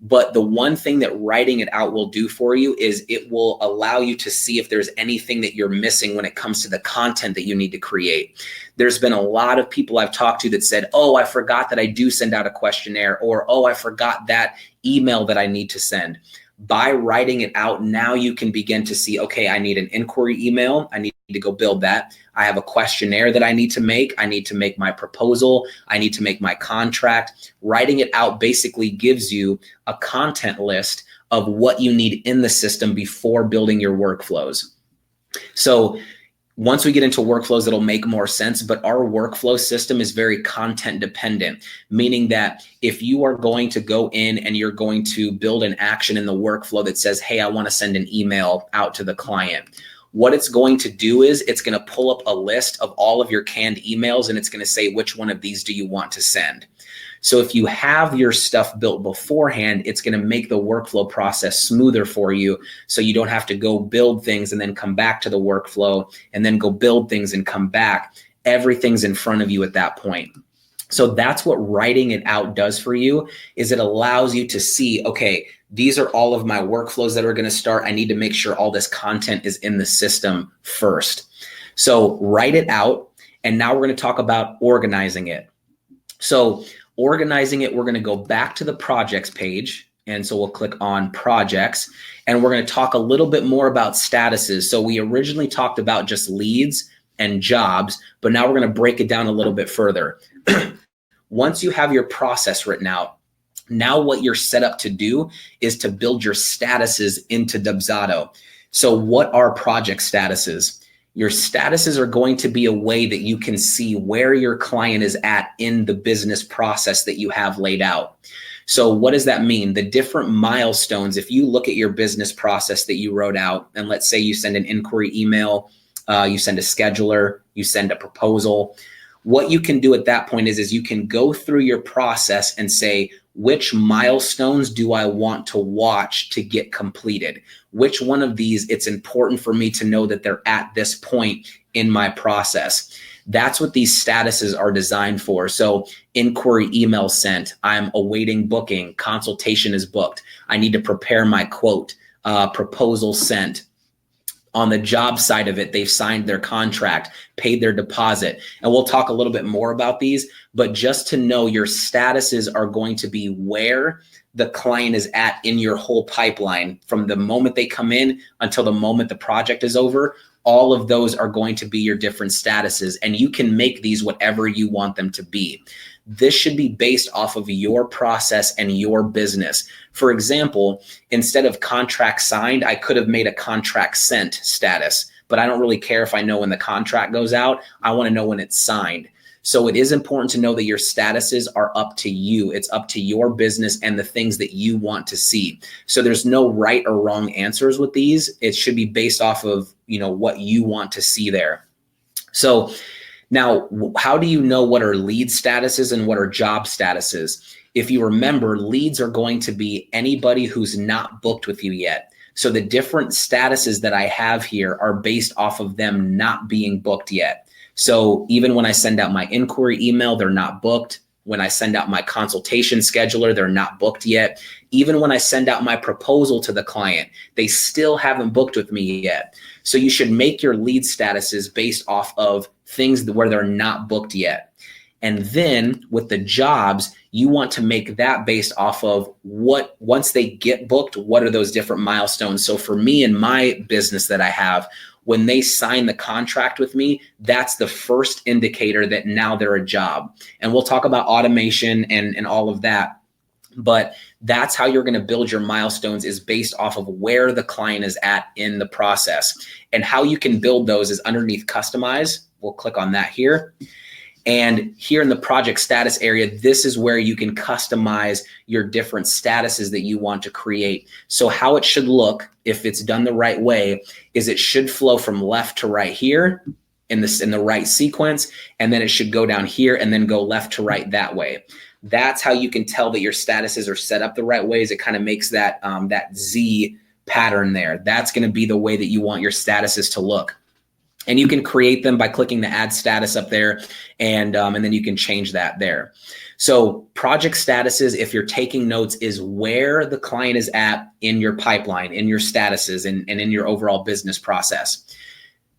But the one thing that writing it out will do for you is it will allow you to see if there's anything that you're missing when it comes to the content that you need to create. There's been a lot of people I've talked to that said, oh, I forgot that I do send out a questionnaire, or, oh, I forgot that email that I need to send. By writing it out, now you can begin to see, okay, I need an inquiry email. I need to go build that. I have a questionnaire that I need to make. I need to make my proposal. I need to make my contract. Writing it out basically gives you a content list of what you need in the system before building your workflows. So once we get into workflows, it'll make more sense, but our workflow system is very content dependent, meaning that if you are going to go in and you're going to build an action in the workflow that says, hey, I want to send an email out to the client, what it's going to do is it's going to pull up a list of all of your canned emails, and it's going to say, which one of these do you want to send? So if you have your stuff built beforehand, it's going to make the workflow process smoother for you, so you don't have to go build things and then come back to the workflow and then go build things and come back. Everything's in front of you at that point. So that's what writing it out does for you, is it allows you to see, okay, these are all of my workflows that are going to start. I need to make sure all this content is in the system first. So write it out. And now we're going to talk about organizing it. So organizing it, we're going to go back to the projects page. And so we'll click on projects, and we're going to talk a little bit more about statuses. So we originally talked about just leads and jobs, but now we're going to break it down a little bit further. Once you have your process written out, now what you're set up to do is to build your statuses into Dubsado. So what are project statuses? Your statuses are going to be a way that you can see where your client is at in the business process that you have laid out. So what does that mean? The different milestones, if you look at your business process that you wrote out, and let's say you send an inquiry email, you send a scheduler, you send a proposal, what you can do at that point is you can go through your process and say, which milestones do I want to watch to get completed? Which one of these it's important for me to know that they're at this point in my process? That's what these statuses are designed for. So inquiry email sent, I'm awaiting booking, consultation is booked, I need to prepare my quote, proposal sent. On the job side of it, they've signed their contract, paid their deposit. And we'll talk a little bit more about these, but just to know your statuses are going to be where the client is at in your whole pipeline from the moment they come in until the moment the project is over. All of those are going to be your different statuses, and you can make these whatever you want them to be. This should be based off of your process and your business. For example, instead of contract signed, I could have made a contract sent status, but I don't really care if I know when the contract goes out. I want to know when it's signed. So it is important to know that your statuses are up to you. It's up to your business and the things that you want to see. So there's no right or wrong answers with these. It should be based off of, what you want to see there. So now, how do you know what are lead statuses and what are job statuses? If you remember, leads are going to be anybody who's not booked with you yet. So the different statuses that I have here are based off of them not being booked yet. So even when I send out my inquiry email, they're not booked. When I send out my consultation scheduler, they're not booked yet. Even when I send out my proposal to the client, they still haven't booked with me yet. So you should make your lead statuses based off of things where they're not booked yet. And then with the jobs, you want to make that based off of what, once they get booked, what are those different milestones? So for me in my business that I have, when they sign the contract with me, that's the first indicator that now they're a job. And we'll talk about automation and all of that. But that's how you're going to build your milestones, is based off of where the client is at in the process. And how you can build those is underneath customize. We'll click on that here. And here in the project status area, this is where you can customize your different statuses that you want to create. So how it should look, if it's done the right way, is it should flow from left to right here in the right sequence, and then it should go down here and then go left to right that way. That's how you can tell that your statuses are set up the right ways. It kind of makes that that Z pattern there. That's going to be the way that you want your statuses to look. And you can create them by clicking the add status up there, and then you can change that there. So project statuses, if you're taking notes, is where the client is at in your pipeline, in your statuses, and in your overall business process.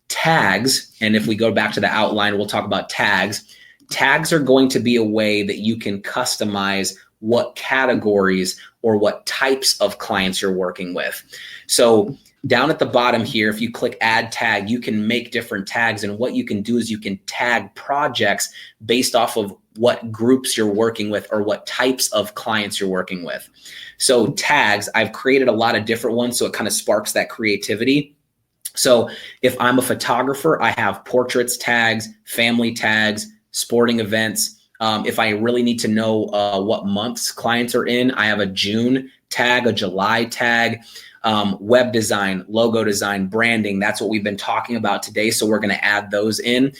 Tags, and if we go back to the outline, we'll talk about tags. Tags are going to be a way that you can customize what categories or what types of clients you're working with. So down at the bottom here, if you click add tag, you can make different tags. And what you can do is you can tag projects based off of what groups you're working with or what types of clients you're working with. So tags, I've created a lot of different ones, so it kind of sparks that creativity. So if I'm a photographer, I have portraits tags, family tags, sporting events. If I really need to know what months clients are in, I have a June tag, a July tag. Web design, logo design, branding. That's what we've been talking about today. So we're going to add those in.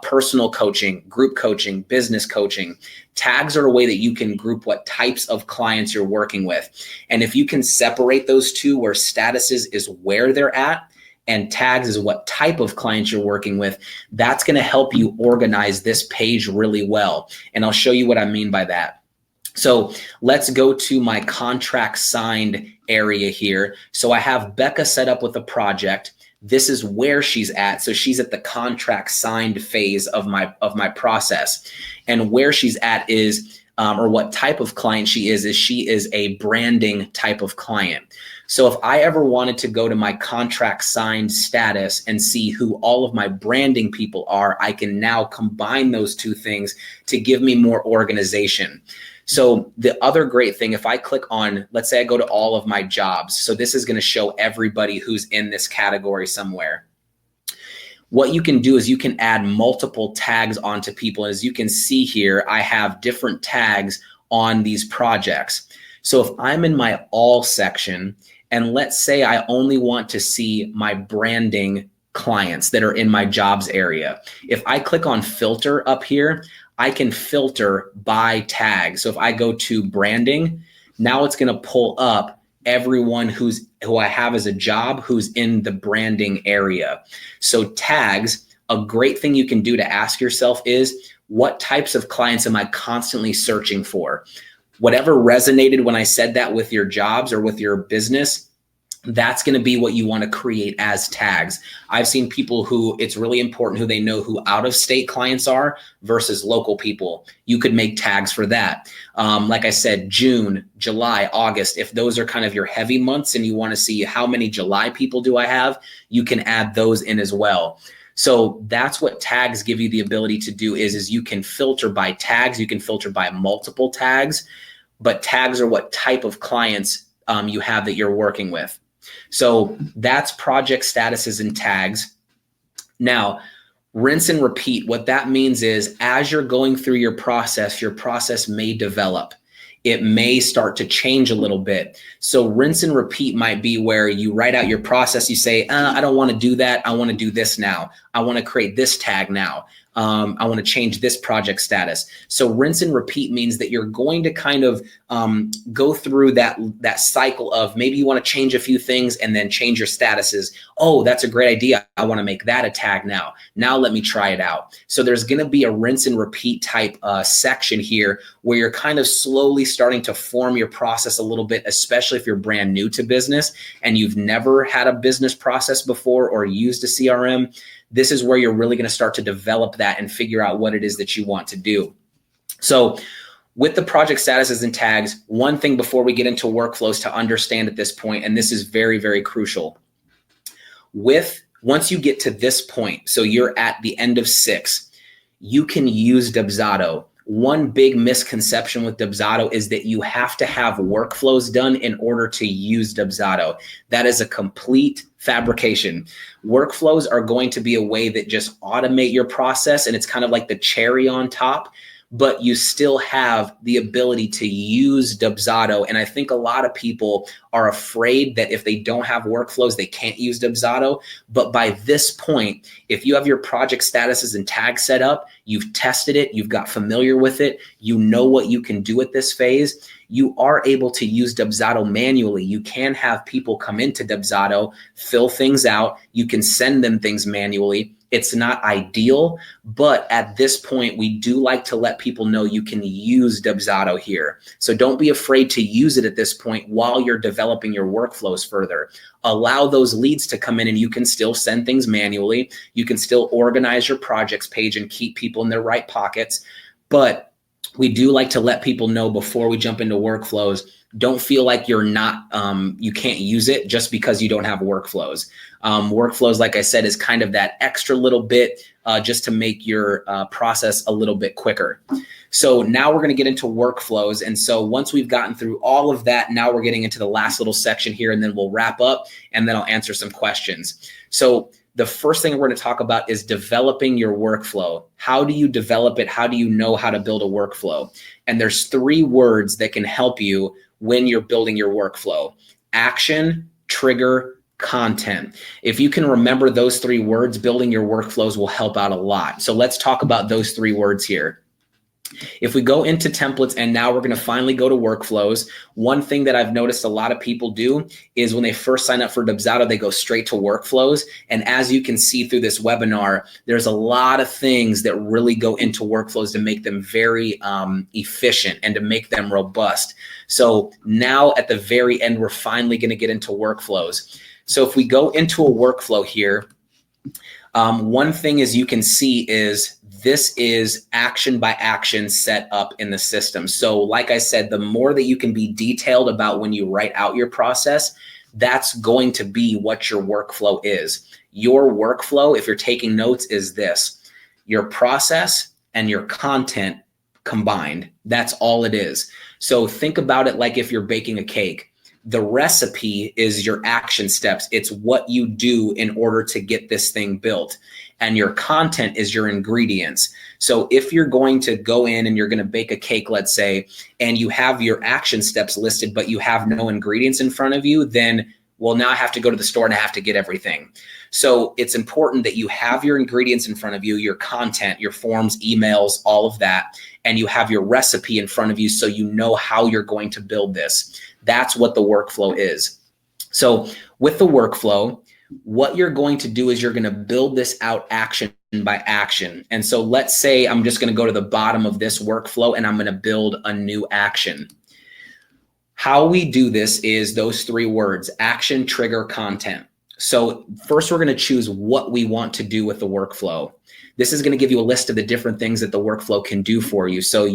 Personal coaching, group coaching, business coaching. Tags are a way that you can group what types of clients you're working with. And if you can separate those two, where statuses is where they're at and tags is what type of clients you're working with, that's going to help you organize this page really well. And I'll show you what I mean by that. So let's go to my contract signed area here. So I have Becca set up with a project. This is where she's at. So she's at the contract signed phase of my process. And where she's at is, or what type of client she is a branding type of client. So if I ever wanted to go to my contract signed status and see who all of my branding people are, I can now combine those two things to give me more organization. So the other great thing, if I click on, let's say I go to all of my jobs. So this is going to show everybody who's in this category somewhere. What you can do is you can add multiple tags onto people. As you can see here, I have different tags on these projects. So if I'm in my all section, and let's say I only want to see my branding clients that are in my jobs area, if I click on filter up here, I can filter by tag. So if I go to branding, now it's going to pull up everyone who I have as a job who's in the branding area. So tags, a great thing you can do to ask yourself is, what types of clients am I constantly searching for? Whatever resonated when I said that with your jobs or with your business, that's going to be what you want to create as tags. I've seen people who it's really important who they know who out-of-state clients are versus local people. You could make tags for that. Like I said, June, July, August, if those are kind of your heavy months and you want to see how many July people do I have, you can add those in as well. So that's what tags give you the ability to do is you can filter by tags, you can filter by multiple tags, but tags are what type of clients you have that you're working with. So that's project statuses and tags. Now, rinse and repeat. What that means is as you're going through your process may develop. It may start to change a little bit. So rinse and repeat might be where you write out your process. You say, I don't want to do that. I want to do this now. I want to create this tag now. I want to change this project status. So rinse and repeat means that you're going to kind of go through that cycle of maybe you want to change a few things and then change your statuses. Oh, that's a great idea. I want to make that a tag now. Now let me try it out. So there's going to be a rinse and repeat type section here where you're kind of slowly starting to form your process a little bit, especially if you're brand new to business and you've never had a business process before or used a CRM. This is where you're really going to start to develop that and figure out what it is that you want to do. So with the project statuses and tags, one thing before we get into workflows to understand at this point, and this is very, very crucial. Once you get to this point, so you're at the end of 6, you can use Dubsado. One big misconception with Dubsado is that you have to have workflows done in order to use Dubsado. That is a complete fabrication. Workflows are going to be a way that just automate your process, and it's kind of like the cherry on top, but you still have the ability to use Dubsado. And I think a lot of people are afraid that if they don't have workflows, they can't use Dubsado. But by this point, if you have your project statuses and tags set up, you've tested it, you've got familiar with it, you know what you can do at this phase, you are able to use Dubsado manually. You can have people come into Dubsado, fill things out, you can send them things manually. It's not ideal, but at this point, we do like to let people know you can use Dubsado here. So don't be afraid to use it at this point while you're developing your workflows further. Allow those leads to come in and you can still send things manually. You can still organize your projects page and keep people in their right pockets. But we do like to let people know before we jump into workflows, don't feel like you're not, you can't use it just because you don't have workflows. Workflows, like I said, is kind of that extra little bit just to make your process a little bit quicker. So now we're going to get into workflows. And so once we've gotten through all of that, now we're getting into the last little section here, and then we'll wrap up and then I'll answer some questions. So the first thing we're going to talk about is developing your workflow. How do you develop it? How do you know how to build a workflow? And there's 3 words that can help you when you're building your workflow: action, trigger, content. If you can remember those 3 words, building your workflows will help out a lot. So let's talk about those 3 words here. If we go into templates and now we're going to finally go to workflows, one thing that I've noticed a lot of people do is when they first sign up for Dubsado, they go straight to workflows. And as you can see through this webinar, there's a lot of things that really go into workflows to make them very efficient and to make them robust. So now at the very end, we're finally going to get into workflows. So if we go into a workflow here, one thing as you can see is this is action by action set up in the system. So like I said, the more that you can be detailed about when you write out your process, that's going to be what your workflow is. Your workflow, if you're taking notes, is this: your process and your content combined. That's all it is. So think about it like if you're baking a cake. The recipe is your action steps. It's what you do in order to get this thing built. and your content is your ingredients. So if you're going to go in and you're going to bake a cake, let's say, and you have your action steps listed, but you have no ingredients in front of you, then, well, now I have to go to the store and I have to get everything. So it's important that you have your ingredients in front of you, your content, your forms, emails, all of that, and you have your recipe in front of you so you know how you're going to build this. That's what the workflow is. So with the workflow, what you're going to do is you're going to build this out action by action. And so let's say I'm just going to go to the bottom of this workflow and I'm going to build a new action. How we do this is those three words: action, trigger, content. So first we're going to choose what we want to do with the workflow. This is going to give you a list of the different things that the workflow can do for you. So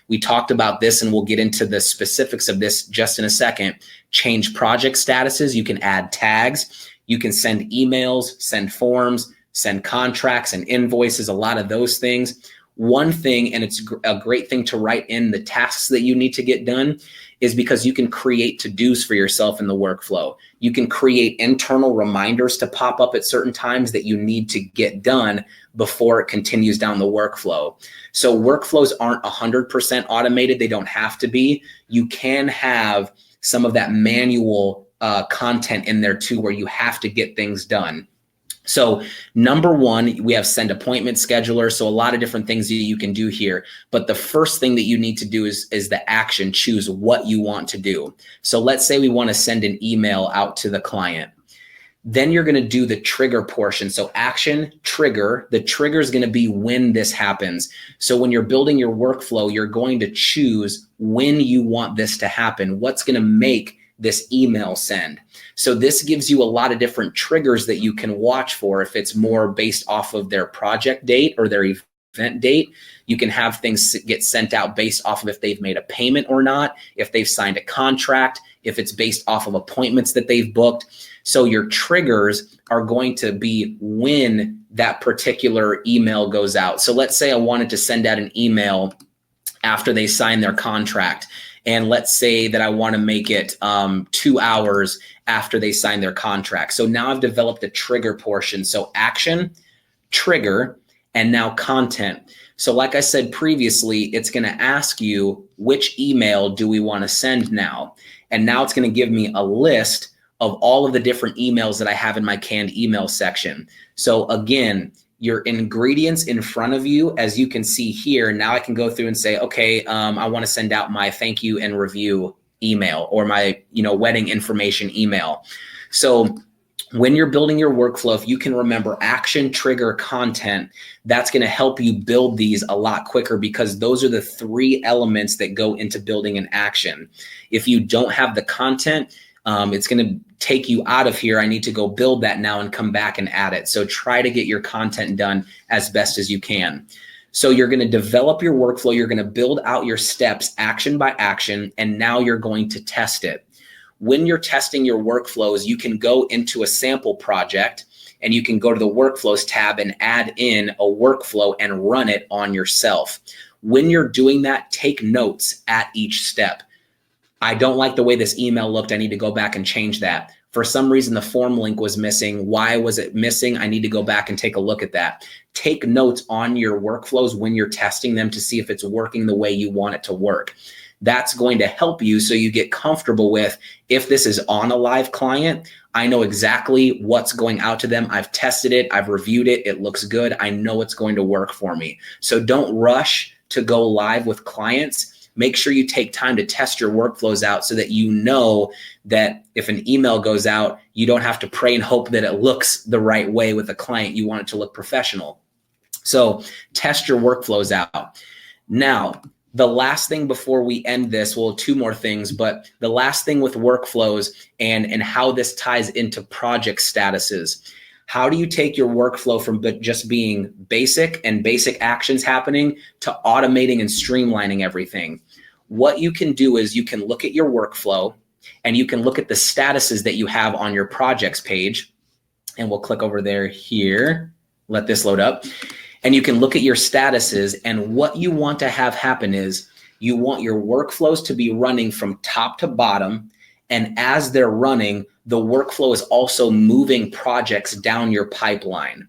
we talked about this and we'll get into the specifics of this just in a second. Change project statuses. You can add tags. You can send emails, send forms, send contracts and invoices, a lot of those things. One thing, and it's a great thing to write in the tasks that you need to get done, is because you can create to-dos for yourself in the workflow. You can create internal reminders to pop up at certain times that you need to get done before it continues down the workflow. So workflows aren't 100% automated. They don't have to be. You can have some of that manual content in there too, where you have to get things done. So number one, we have send appointment scheduler. So a lot of different things that you can do here. But the first thing that you need to do is the action. Choose what you want to do. So let's say we want to send an email out to the client. Then you're going to do the trigger portion. So action, trigger. The trigger is going to be when this happens. So when you're building your workflow, you're going to choose when you want this to happen. What's going to make this email send? So this gives you a lot of different triggers that you can watch for. If it's more based off of their project date or their event date, you can have things get sent out based off of if they've made a payment or not, if they've signed a contract, if it's based off of appointments that they've booked. So your triggers are going to be when that particular email goes out. So let's say I wanted to send out an email after they sign their contract. And let's say that I want to make it 2 hours after they sign their contract. So now I've developed a trigger portion. So action, trigger, and now content. So like I said previously, it's going to ask you which email do we want to send now. And now it's going to give me a list of all of the different emails that I have in my canned email section. So again, your ingredients in front of you, as you can see here. Now I can go through and say, okay, I want to send out my thank you and review email, or my wedding information email. So when you're building your workflow, if you can remember action, trigger, content, that's going to help you build these a lot quicker, because those are the three elements that go into building an action. If you don't have the content, it's going to take you out of here. I need to go build that now and come back and add it. So try to get your content done as best as you can. So you're going to develop your workflow. You're going to build out your steps action by action, and now you're going to test it. When you're testing your workflows, you can go into a sample project and you can go to the workflows tab and add in a workflow and run it on yourself. When you're doing that, take notes at each step. I don't like the way this email looked. I need to go back and change that. For some reason, the form link was missing. Why was it missing? I need to go back and take a look at that. Take notes on your workflows when you're testing them to see if it's working the way you want it to work. That's going to help you so you get comfortable with, if this is on a live client, I know exactly what's going out to them. I've tested it. I've reviewed it. It looks good. I know it's going to work for me. So don't rush to go live with clients. Make sure you take time to test your workflows out so that you know that if an email goes out, you don't have to pray and hope that it looks the right way with a client. You want it to look professional. So test your workflows out. Now, the last thing before we end this, well, two more things, but the last thing with workflows and how this ties into project statuses. How do you take your workflow from just being basic and basic actions happening to automating and streamlining everything? What you can do is you can look at your workflow and you can look at the statuses that you have on your projects page. And we'll click over there here, let this load up. And you can look at your statuses, and what you want to have happen is you want your workflows to be running from top to bottom. And as they're running, the workflow is also moving projects down your pipeline.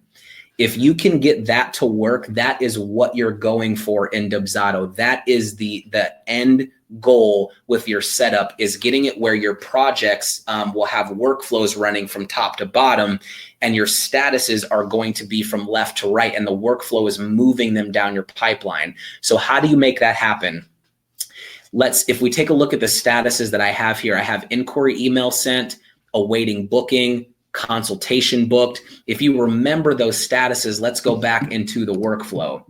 If you can get that to work, that is what you're going for in Dubsado. That is the end goal with your setup, is getting it where your projects will have workflows running from top to bottom, and your statuses are going to be from left to right, and the workflow is moving them down your pipeline. So how do you make that happen? If we take a look at the statuses that I have here, I have inquiry email sent, awaiting booking, consultation booked. If you remember those statuses, let's go back into the workflow.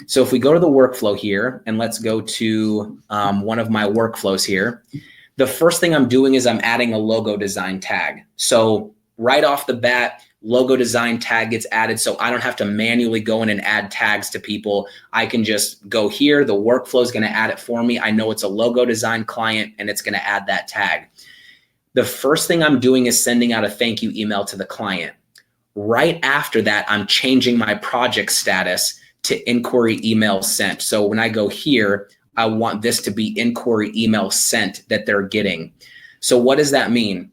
So if we go to the workflow here, and let's go to one of my workflows here, the first thing I'm doing is I'm adding a logo design tag. So right off the bat, logo design tag gets added, so I don't have to manually go in and add tags to people. I can just go here, the workflow is going to add it for me. I know it's a logo design client, and it's going to add that tag. The first thing I'm doing is sending out a thank you email to the client. Right after that, I'm changing my project status to inquiry email sent. So when I go here, I want this to be inquiry email sent that they're getting. So what does that mean?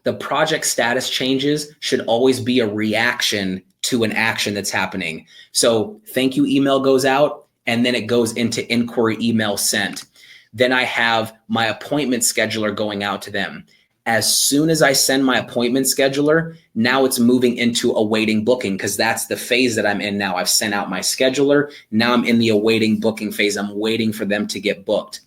The project status changes should always be a reaction to an action that's happening. So thank you email goes out, and then it goes into inquiry email sent. Then I have my appointment scheduler going out to them. As soon as I send my appointment scheduler, now it's moving into awaiting booking, because that's the phase that I'm in now. I've sent out my scheduler. Now I'm in the awaiting booking phase. I'm waiting for them to get booked.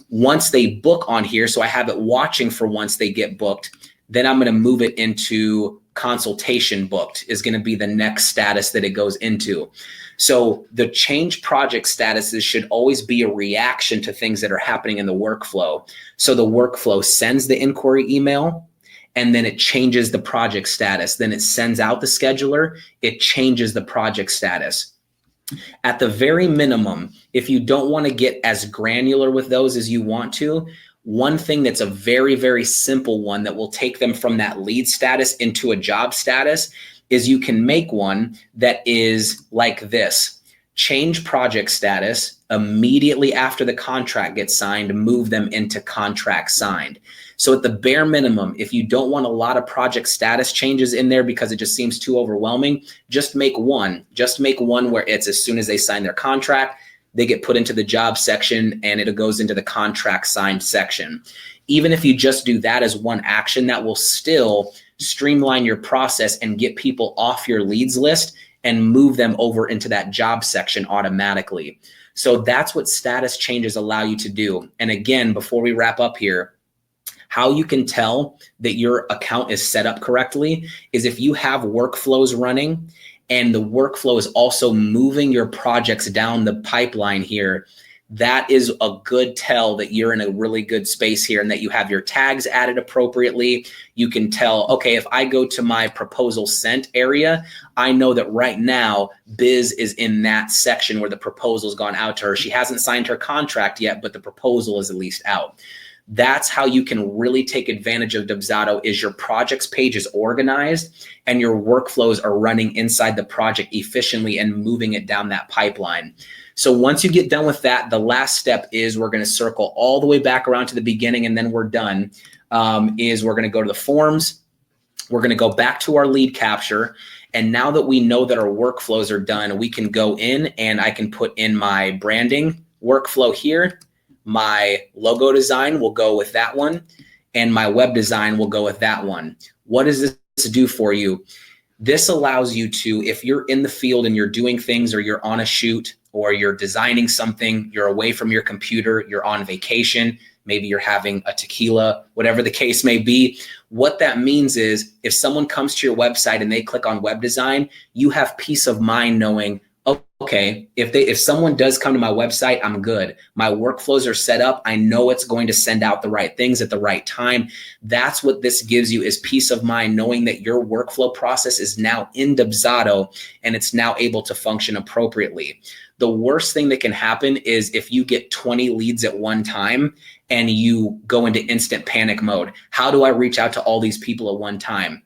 Once they book on here, so I have it watching for once they get booked, then I'm going to move it into consultation booked is going to be the next status that it goes into. So the change project statuses should always be a reaction to things that are happening in the workflow. So the workflow sends the inquiry email, and then it changes the project status. Then it sends out the scheduler, it changes the project status. At the very minimum, if you don't want to get as granular with those as you want to, one thing that's a very, very simple one that will take them from that lead status into a job status is you can make one that is like this. Change project status immediately after the contract gets signed, move them into contract signed. So at the bare minimum, if you don't want a lot of project status changes in there because it just seems too overwhelming, just make one. Just make one where it's as soon as they sign their contract, they get put into the job section and it goes into the contract signed section. Even if you just do that as one action, that will still streamline your process and get people off your leads list and move them over into that job section automatically. So that's what status changes allow you to do. And again, before we wrap up here, how you can tell that your account is set up correctly is if you have workflows running and the workflow is also moving your projects down the pipeline here. That is a good tell that you're in a really good space here and that you have your tags added appropriately. You can tell, okay, if I go to my proposal sent area, I know that right now Biz is in that section where the proposal's gone out to her. She hasn't signed her contract yet, but the proposal is at least out. That's how you can really take advantage of Dubsado is your projects page is organized and your workflows are running inside the project efficiently and moving it down that pipeline. So once you get done with that, the last step is we're going to circle all the way back around to the beginning and then we're done, is we're going to go to the forms. We're going to go back to our lead capture. And now that we know that our workflows are done, we can go in and I can put in my branding workflow here. My logo design will go with that one, and my web design will go with that one. What does this do for you? This allows you to, if you're in the field and you're doing things or you're on a shoot or you're designing something, you're away from your computer, you're on vacation, maybe you're having a tequila, whatever the case may be. What that means is if someone comes to your website and they click on web design, you have peace of mind knowing, okay, if someone does come to my website, I'm good. My workflows are set up. I know it's going to send out the right things at the right time. That's what this gives you is peace of mind, knowing that your workflow process is now in Dubsado and it's now able to function appropriately. The worst thing that can happen is if you get 20 leads at one time and you go into instant panic mode. How do I reach out to all these people at one time?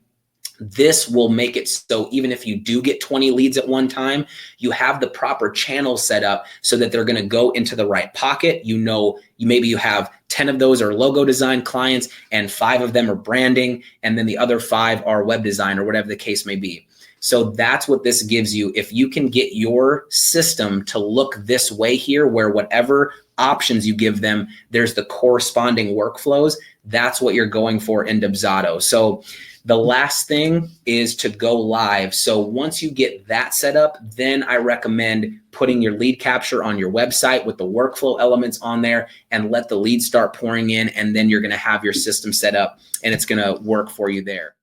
This will make it so even if you do get 20 leads at one time, you have the proper channels set up so that they're going to go into the right pocket. You know, maybe you have 10 of those are logo design clients and 5 of them are branding, and then the other 5 are web design or whatever the case may be. So that's what this gives you. If you can get your system to look this way here, where whatever options you give them, there's the corresponding workflows, that's what you're going for in Dubsado. So the last thing is to go live. So once you get that set up, then I recommend putting your lead capture on your website with the workflow elements on there and let the leads start pouring in. And then you're going to have your system set up and it's going to work for you there.